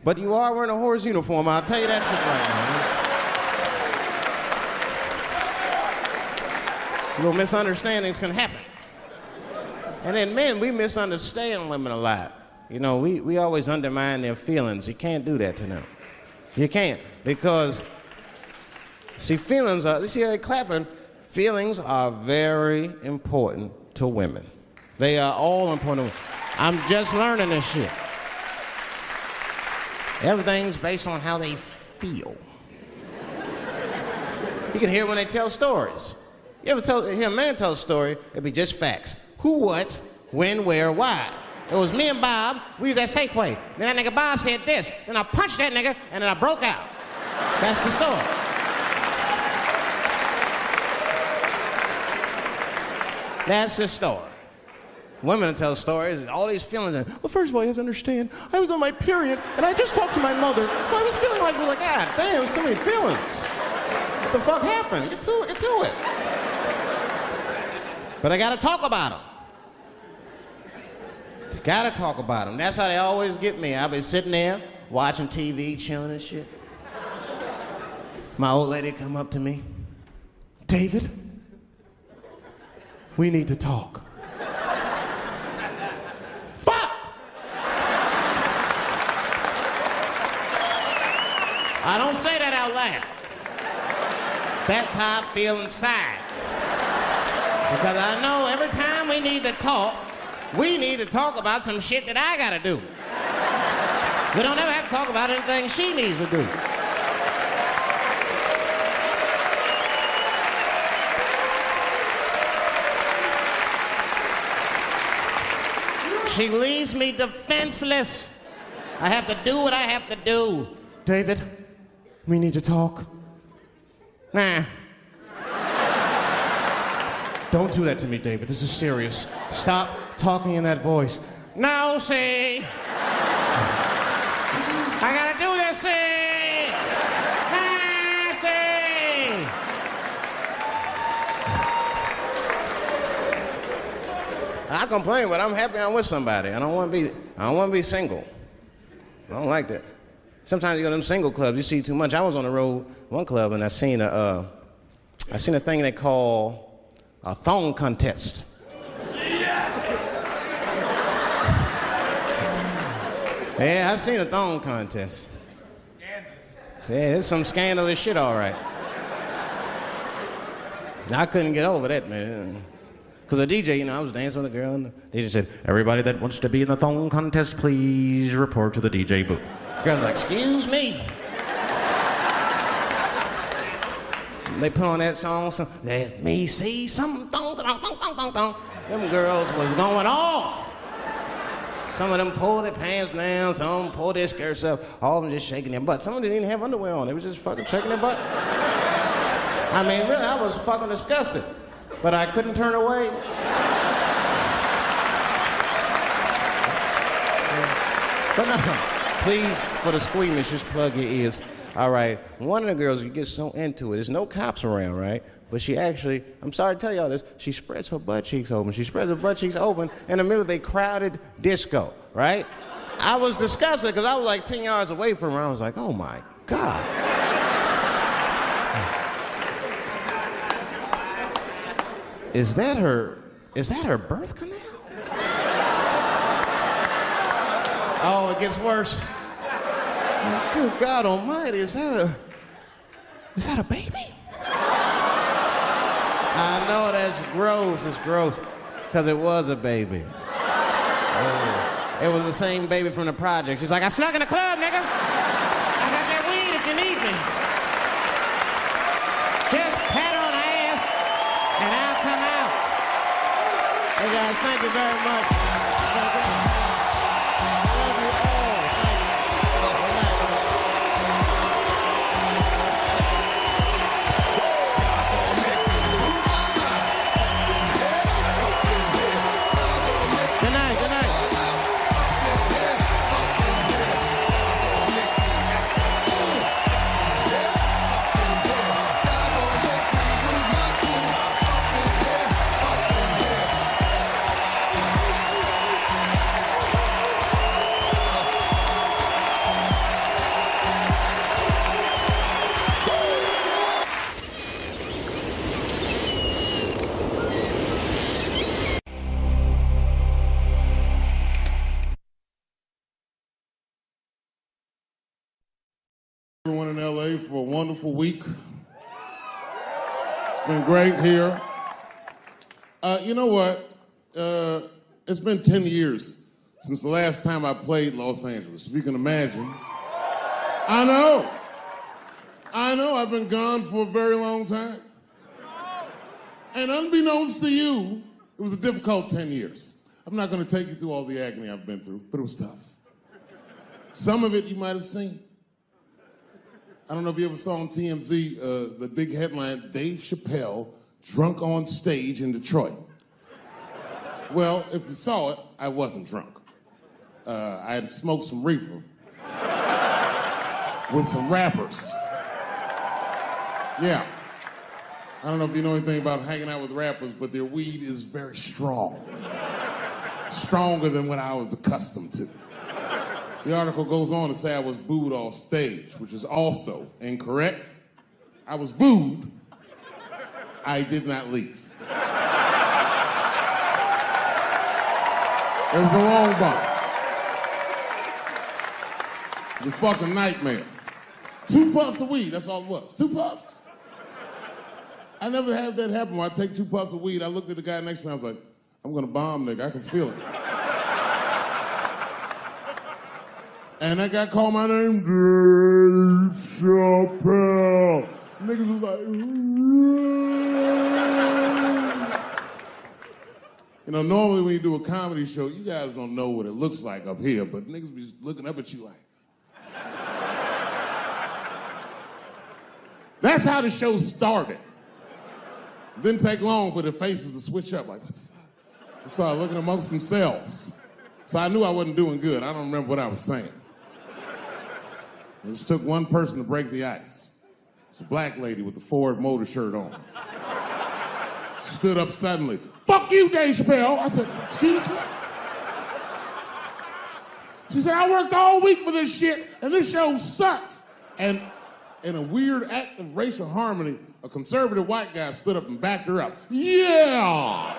But you are wearing a whore's uniform. I'll tell you that shit right now. Little misunderstandings can happen. And then men, we misunderstand women a lot. You know, we always undermine their feelings. You can't do that to them. You can't. Because, see, feelings are, you see how they're clapping? Feelings are very important to women. They are all important. I'm just learning this shit. Everything's based on how they feel. You can hear when they tell stories. You ever hear a man tell a story, it'd be just facts. Who, what, when, where, why. It was me and Bob, we was at Safeway. Then that nigga Bob said this, then I punched that nigga, and then I broke out. That's the story. That's the story. Women tell stories, all these feelings. Well, first of all, you have to understand, I was on my period, and I just talked to my mother, so I was feeling like, God damn, there's too many feelings. What the fuck happened? Get to it. But I gotta talk about them. Gotta talk about them. That's how they always get me. I'll be sitting there, watching TV, chilling and shit. My old lady come up to me. David, we need to talk. Fuck! I don't say that out loud. That's how I feel inside. Because I know every time we need to talk about some shit that I gotta do. We don't ever have to talk about anything she needs to do. She leaves me defenseless. I have to do what I have to do. David, we need to talk. Nah. Don't do that to me, David. This is serious. Stop talking in that voice. No, see. I gotta do this, see. Ah, see. I complain, but I'm happy I'm with somebody. I don't want to be single. I don't like that. Sometimes you go to them single clubs, you see too much. I was on the road, one club, and I seen a thing they call a thong contest. Yeah, I seen a thong contest. Scandalous. Yeah, it's some scandalous shit, all right. I couldn't get over that, man. Because the DJ, I was dancing with a girl, and the DJ said, everybody that wants to be in the thong contest, please report to the DJ booth. The girl's like, excuse me. They put on that song, let me see some thong, thong, thong, thong, thong, thong. Them girls was going off. Some of them pulled their pants down, some of them pulled their skirts up, all of them just shaking their butt. Some of them didn't even have underwear on, they was just fucking shaking their butt. I mean, really, I was fucking disgusted, but I couldn't turn away. But no, please, for the squeamish, just plug your ears. All right, one of the girls, you get so into it, there's no cops around, right? But she actually, I'm sorry to tell y'all this, she spreads her butt cheeks open. She spreads her butt cheeks open in the middle of a crowded disco, right? I was disgusted because I was like 10 yards away from her. I was like, oh my God. Is that her birth canal? Oh, it gets worse. Good God Almighty, is that a baby? I know that's gross. It's gross, because it was a baby. Oh. It was the same baby from the project. She's like, I snuck in the club, nigga. I got that weed if you need me. Just pat on the ass, and I'll come out. Hey guys, thank you very much. Everyone in LA for a wonderful week. Been great here. You know what? It's been 10 years since the last time I played Los Angeles, if you can imagine. I know, I've been gone for a very long time. And unbeknownst to you, it was a difficult 10 years. I'm not going to take you through all the agony I've been through, but it was tough. Some of it you might have seen. I don't know if you ever saw on TMZ the big headline, Dave Chappelle drunk on stage in Detroit. Well, if you saw it, I wasn't drunk. I had smoked some reefer with some rappers. Yeah. I don't know if you know anything about hanging out with rappers, but their weed is very strong. Stronger than what I was accustomed to. The article goes on to say I was booed off stage, which is also incorrect. I was booed. I did not leave. It was a long bump. It was a fucking nightmare. 2 puffs of weed, that's all it was. 2 puffs. I never had that happen where I take 2 puffs of weed. I looked at the guy next to me, I was like, I'm gonna bomb, nigga, I can feel it. And that guy called my name, Dave Chappelle. Niggas was like, you know, normally when you do a comedy show, you guys don't know what it looks like up here, but niggas be looking up at you like. That's how the show started. Didn't take long for their faces to switch up, like, what the fuck? They started looking amongst themselves. So I knew I wasn't doing good. I don't remember what I was saying. It just took one person to break the ice. It's a black lady with the Ford Motor shirt on. Stood up suddenly. Fuck you, Dave Chappelle. I said, excuse me? She said, I worked all week for this shit, and this show sucks. And in a weird act of racial harmony, a conservative white guy stood up and backed her up. Yeah!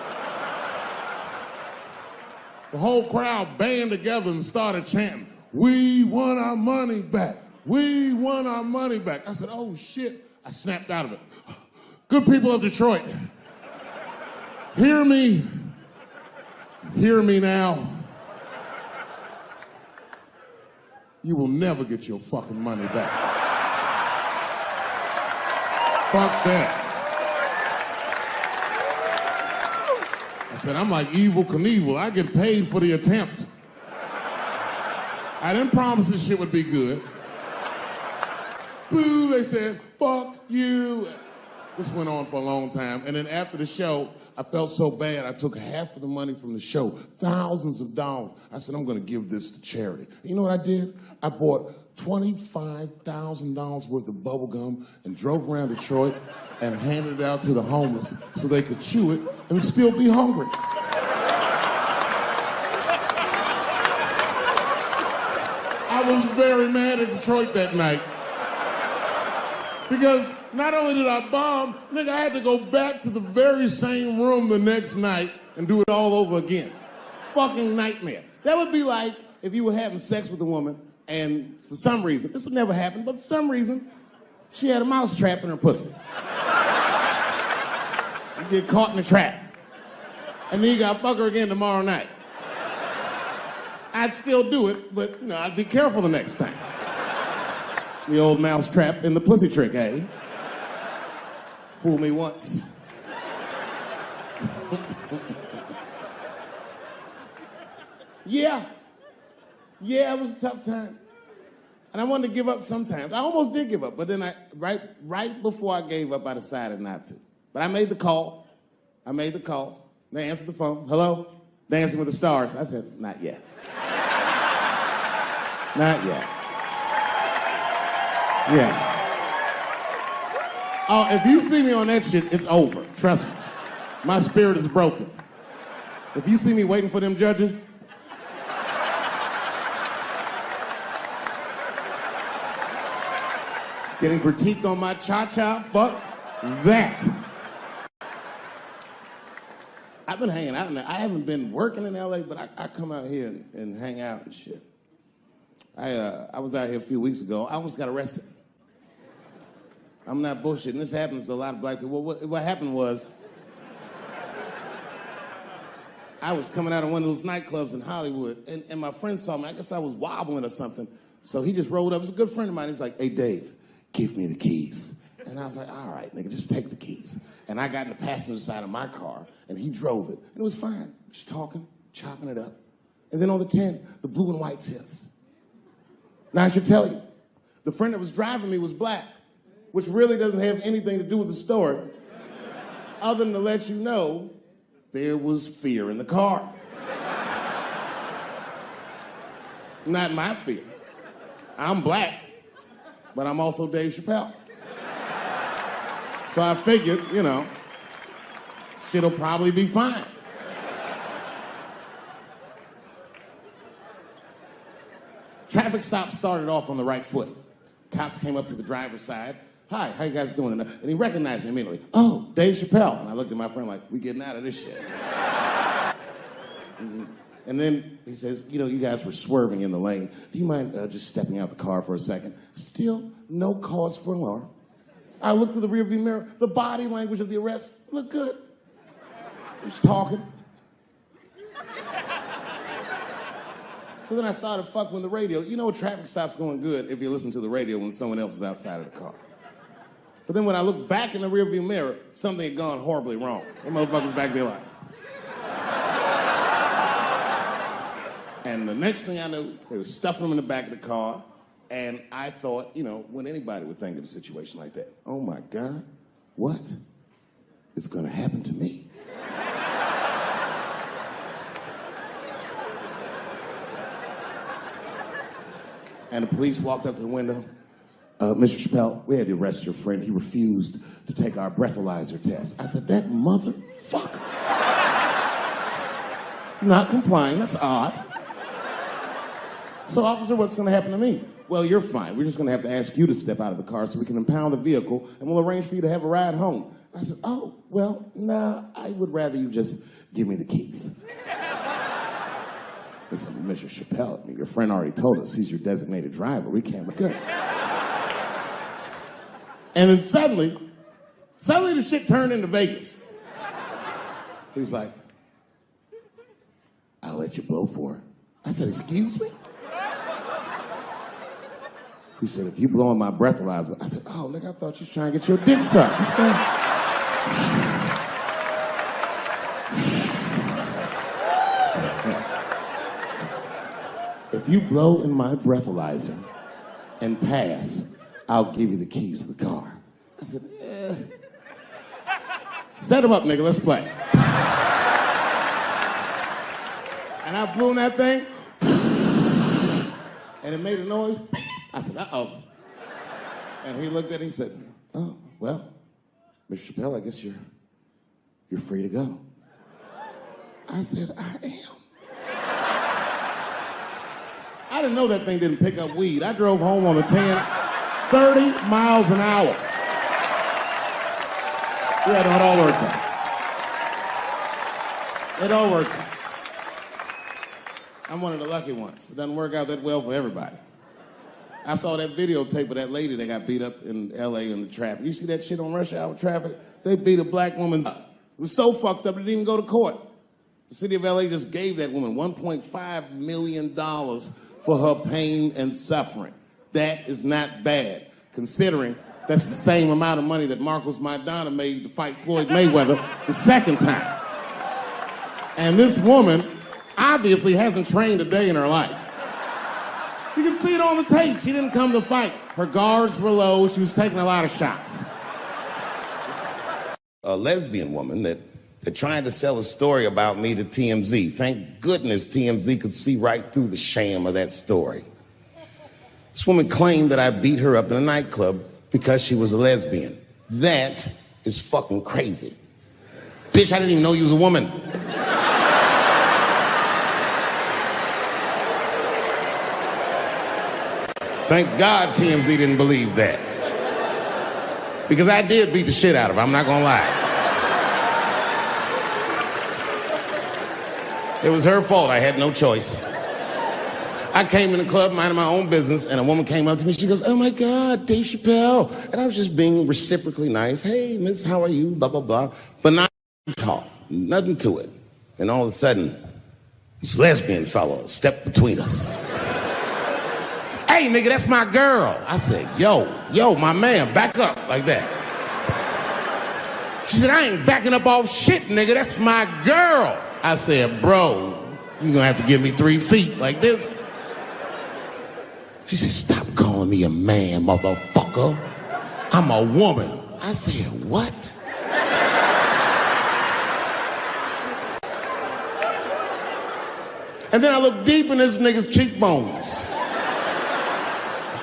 The whole crowd band together and started chanting, we want our money back. We want our money back. I said, oh shit. I snapped out of it. Good people of Detroit, hear me now. You will never get your fucking money back. Fuck that. I said, I'm like Evel Knievel. I get paid for the attempt. I didn't promise this shit would be good. Boo, they said, fuck you. This went on for a long time. And then after the show, I felt so bad, I took half of the money from the show, thousands of dollars. I said, I'm gonna give this to charity. You know what I did? I bought $25,000 worth of bubble gum and drove around Detroit and handed it out to the homeless so they could chew it and still be hungry. I was very mad at Detroit that night. Because not only did I bomb, nigga, I had to go back to the very same room the next night and do it all over again. Fucking nightmare. That would be like if you were having sex with a woman and for some reason, this would never happen, but for some reason, she had a mouse trap in her pussy. You get caught in the trap. And then you gotta fuck her again tomorrow night. I'd still do it, but I'd be careful the next time. The old mouse trap in the pussy trick, eh? Fool me once. Yeah, it was a tough time. And I wanted to give up sometimes. I almost did give up, but then right before I gave up, I decided not to. But I made the call. They answered the phone. Hello? Dancing with the Stars. I said, not yet. Not yet. Yeah. Oh, if you see me on that shit, it's over. Trust me. My spirit is broken. If you see me waiting for them judges, getting critiqued on my cha-cha, fuck that. I've been hanging out in there. I haven't been working in LA, but I come out here and hang out and shit. I was out here a few weeks ago. I almost got arrested. I'm not bullshitting. This happens to a lot of black people. What happened was, I was coming out of one of those nightclubs in Hollywood, and my friend saw me. I guess I was wobbling or something. So he just rolled up. It was a good friend of mine. He was like, hey, Dave, give me the keys. And I was like, all right, nigga, just take the keys. And I got in the passenger side of my car, and he drove it. And it was fine. Just talking, chopping it up. And then on the 10, the blue and whites hit us. Now, I should tell you, the friend that was driving me was black, which really doesn't have anything to do with the story, other than to let you know there was fear in the car. Not my fear. I'm black, but I'm also Dave Chappelle. So I figured, shit'll probably be fine. Traffic stop started off on the right foot. Cops came up to the driver's side. Hi, how you guys doing? And he recognized me immediately. Oh, Dave Chappelle. And I looked at my friend like, we getting out of this shit. And then he says, you guys were swerving in the lane. Do you mind just stepping out the car for a second? Still no cause for alarm. I looked through the rearview mirror. The body language of the arrest looked good. He was talking. So then I started fucking with the radio. A traffic stop's going good if you listen to the radio when someone else is outside of the car. But then when I looked back in the rearview mirror, something had gone horribly wrong. That motherfucker's back there like. And the next thing I knew, they were stuffing him in the back of the car. And I thought, when anybody would think of a situation like that, oh my God, what is going to happen to me? And the police walked up to the window. Mr. Chappelle, we had to arrest your friend. He refused to take our breathalyzer test. I said, that motherfucker. Not complying, that's odd. So, officer, what's going to happen to me? Well, you're fine. We're just going to have to ask you to step out of the car so we can impound the vehicle, and we'll arrange for you to have a ride home. I said, oh, well, nah, I would rather you just give me the keys. I said, Mr. Chappelle, your friend already told us he's your designated driver. We can't be good. And then suddenly the shit turned into Vegas. He was like, I'll let you blow for it. I said, excuse me? He said, if you blow on my breathalyzer. I said, oh, nigga, I thought you was trying to get your dick sucked. If you blow in my breathalyzer and pass, I'll give you the keys to the car. I said, Set him up, nigga, let's play. And I blew in that thing, and it made a noise. I said, uh-oh. And he looked at it and he said, oh, well, Mr. Chappelle, I guess you're free to go. I said, I am. I didn't know that thing didn't pick up weed. I drove home on the 10, 30 miles an hour. Yeah, no, it all worked out. It all worked out. I'm one of the lucky ones. It doesn't work out that well for everybody. I saw that videotape of that lady that got beat up in L.A. in the traffic. You see that shit on rush hour traffic? They beat a black woman up. It was so fucked up it didn't even go to court. The city of L.A. just gave that woman $1.5 million for her pain and suffering. That is not bad, considering that's the same amount of money that Marcos Maidana made to fight Floyd Mayweather the second time. And this woman obviously hasn't trained a day in her life. You can see it on the tape. She didn't come to fight. Her guards were low. She was taking a lot of shots. A lesbian woman that tried to sell a story about me to TMZ. Thank goodness TMZ could see right through the sham of that story. This woman claimed that I beat her up in a nightclub because she was a lesbian. That is fucking crazy. Bitch, I didn't even know you was a woman. Thank God TMZ didn't believe that. Because I did beat the shit out of her, I'm not gonna lie. It was her fault, I had no choice. I came in the club minding my own business, and a woman came up to me, she goes, "Oh my God, Dave Chappelle." And I was just being reciprocally nice. "Hey, miss, how are you?" Blah, blah, blah. But not talk, nothing to it. And all of a sudden, this lesbian fellow stepped between us. "Hey, nigga, that's my girl." I said, yo, my man, back up, like that. She said, "I ain't backing up off shit, nigga, that's my girl." I said, "Bro, you're gonna have to give me 3 feet like this." She said, "Stop calling me a man, motherfucker. I'm a woman." I said, "What?" And then I looked deep in this nigga's cheekbones.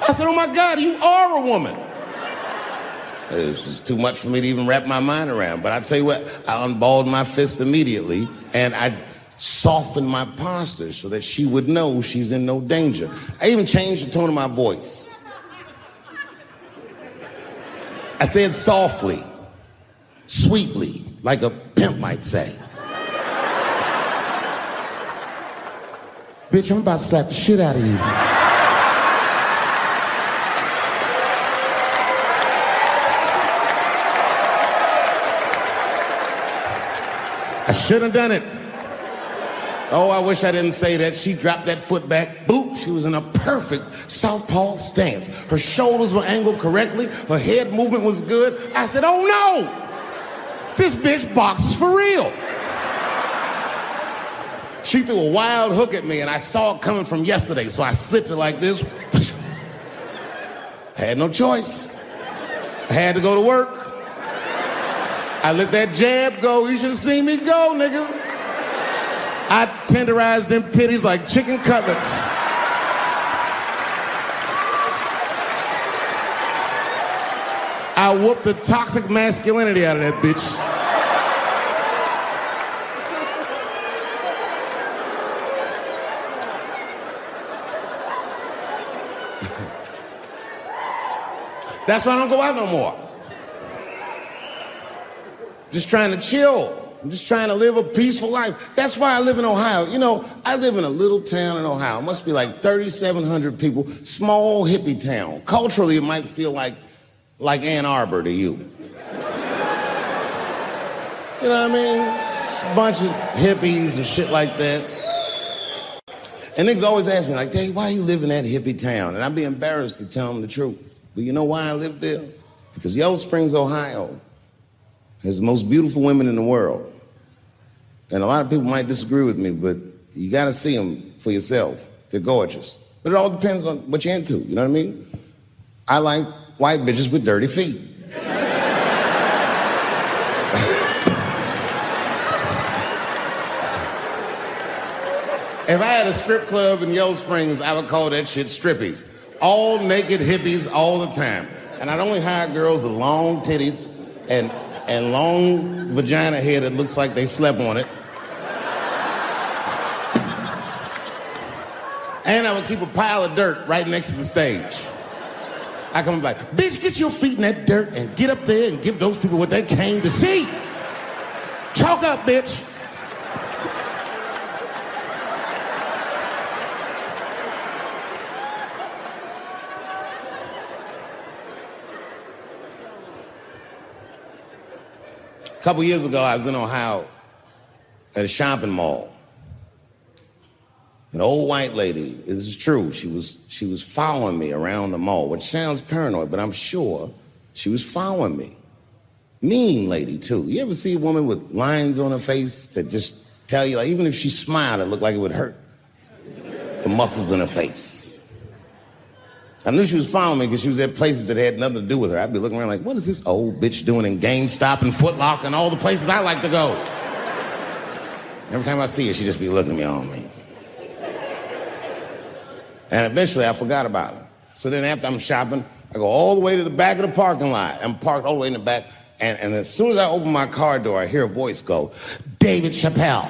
I said, "Oh my God, you are a woman." It was just too much for me to even wrap my mind around. But I tell you what, I unballed my fist immediately, and I softened my posture so that she would know she's in no danger. I even changed the tone of my voice. I said softly, sweetly, like a pimp might say. "Bitch, I'm about to slap the shit out of you." I should have done it. Oh, I wish I didn't say that. She dropped that foot back. Boop. She was in a perfect southpaw stance. Her shoulders were angled correctly. Her head movement was good. I said, "Oh no! This bitch boxes for real." She threw a wild hook at me, and I saw it coming from yesterday, so I slipped it like this. I had no choice. I had to go to work. I let that jab go. You should have seen me go, nigga. I tenderized them titties like chicken cutlets. I whooped the toxic masculinity out of that bitch. That's why I don't go out no more. Just trying to chill. I'm just trying to live a peaceful life. That's why I live in Ohio. You know, I live in a little town in Ohio. It must be like 3,700 people. Small hippie town. Culturally, it might feel like Ann Arbor to you. You know what I mean? Just a bunch of hippies and shit like that. And niggas always ask me, like, "Dave, why you live in that hippie town?" And I'd be embarrassed to tell them the truth. But you know why I live there? Because Yellow Springs, Ohio has the most beautiful women in the world. And a lot of people might disagree with me, but you gotta see them for yourself. They're gorgeous. But it all depends on what you're into, you know what I mean? I like white bitches with dirty feet. If I had a strip club in Yellow Springs, I would call that shit strippies. All naked hippies all the time. And I'd only hire girls with long titties and long vagina hair that looks like they slept on it. And I would keep a pile of dirt right next to the stage. I come like, "Bitch, get your feet in that dirt and get up there and give those people what they came to see. Chalk up, bitch." A couple years ago, I was in Ohio at a shopping mall. An old white lady, this is true, she was following me around the mall, which sounds paranoid, but I'm sure she was following me. Mean lady, too. You ever see a woman with lines on her face that just tell you, like, even if she smiled, it looked like it would hurt the muscles in her face? I knew she was following me because she was at places that had nothing to do with her. I'd be looking around like, what is this old bitch doing in GameStop and Foot Locker and all the places I like to go? Every time I see her, she'd just be looking at me on me. And eventually I forgot about her. So then after I'm shopping, I go all the way to the back of the parking lot. I'm parked all the way in the back. And as soon as I open my car door, I hear a voice go, David Chappelle.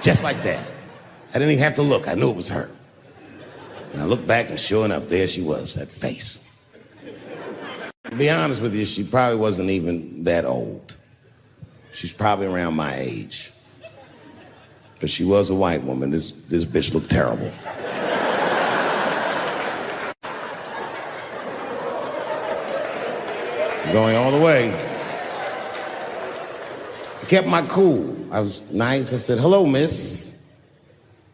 Just like that. I didn't even have to look. I knew it was her. And I looked back, and sure enough, there she was, that face. To be honest with you, she probably wasn't even that old. She's probably around my age. But she was a white woman. This bitch looked terrible. Going all the way. I kept my cool. I was nice. I said, hello, miss.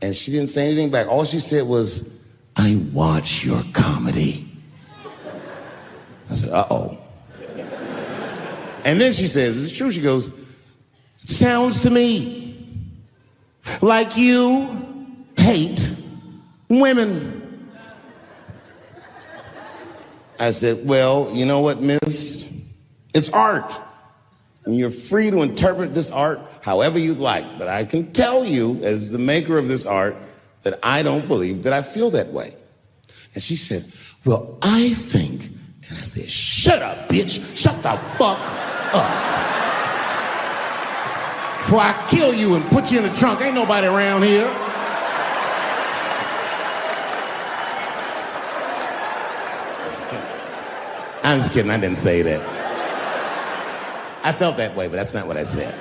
And she didn't say anything back. All she said was, I watch your comedy. I said, uh-oh. And then she says, it's true, she goes, it sounds to me like you hate women. I said, well, you know what, miss? It's art. And you're free to interpret this art however you'd like. But I can tell you, as the maker of this art, that I don't believe that I feel that way. And she said, well, I think, and I said, shut up, bitch. Shut the fuck up. Before I kill you and put you in the trunk, ain't nobody around here. I'm just kidding, I didn't say that. I felt that way, but that's not what I said.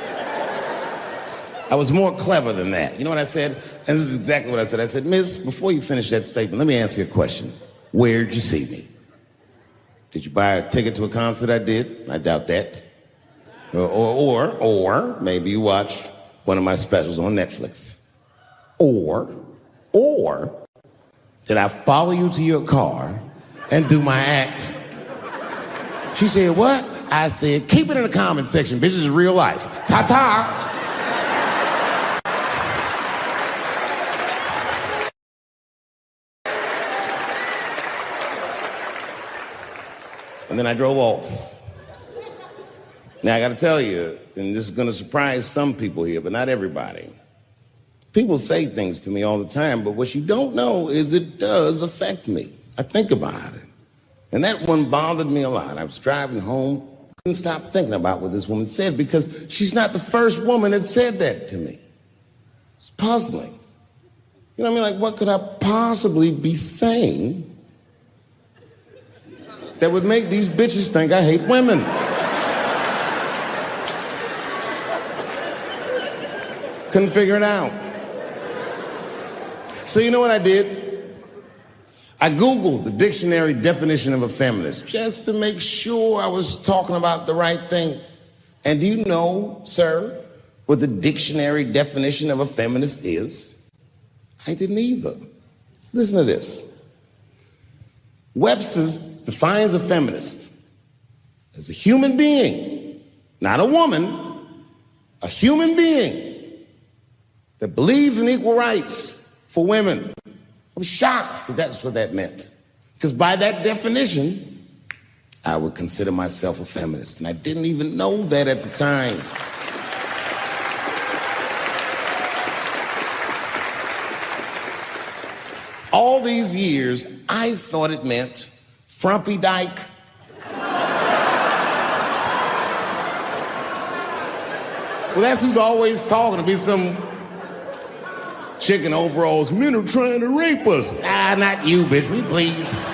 I was more clever than that. You know what I said? And this is exactly what I said. I said, miss, before you finish that statement, let me ask you a question. Where'd you see me? Did you buy a ticket to a concert I did? I doubt that. Or maybe you watched one of my specials on Netflix. Or did I follow you to your car and do my act? She said, what? I said, keep it in the comment section, bitch. This is real life. Ta-ta. And then I drove off. Now, I got to tell you, and this is going to surprise some people here, but not everybody. People say things to me all the time, but what you don't know is it does affect me. I think about it. And that one bothered me a lot. I was driving home, couldn't stop thinking about what this woman said because she's not the first woman that said that to me. It's puzzling. You know what I mean? Like, what could I possibly be saying that would make these bitches think I hate women? Couldn't figure it out. So you know what I did? I Googled the dictionary definition of a feminist just to make sure I was talking about the right thing. And do you know, sir, what the dictionary definition of a feminist is? I didn't either. Listen to this. Webster's defines a feminist as a human being, not a woman, a human being that believes in equal rights for women. I was shocked that that's what that meant. Because by that definition, I would consider myself a feminist. And I didn't even know that at the time. All these years, I thought it meant frumpy dyke. Well, that's who's always talking to me, some chick in overalls. Men are trying to rape us. Ah, not you, bitch, me please.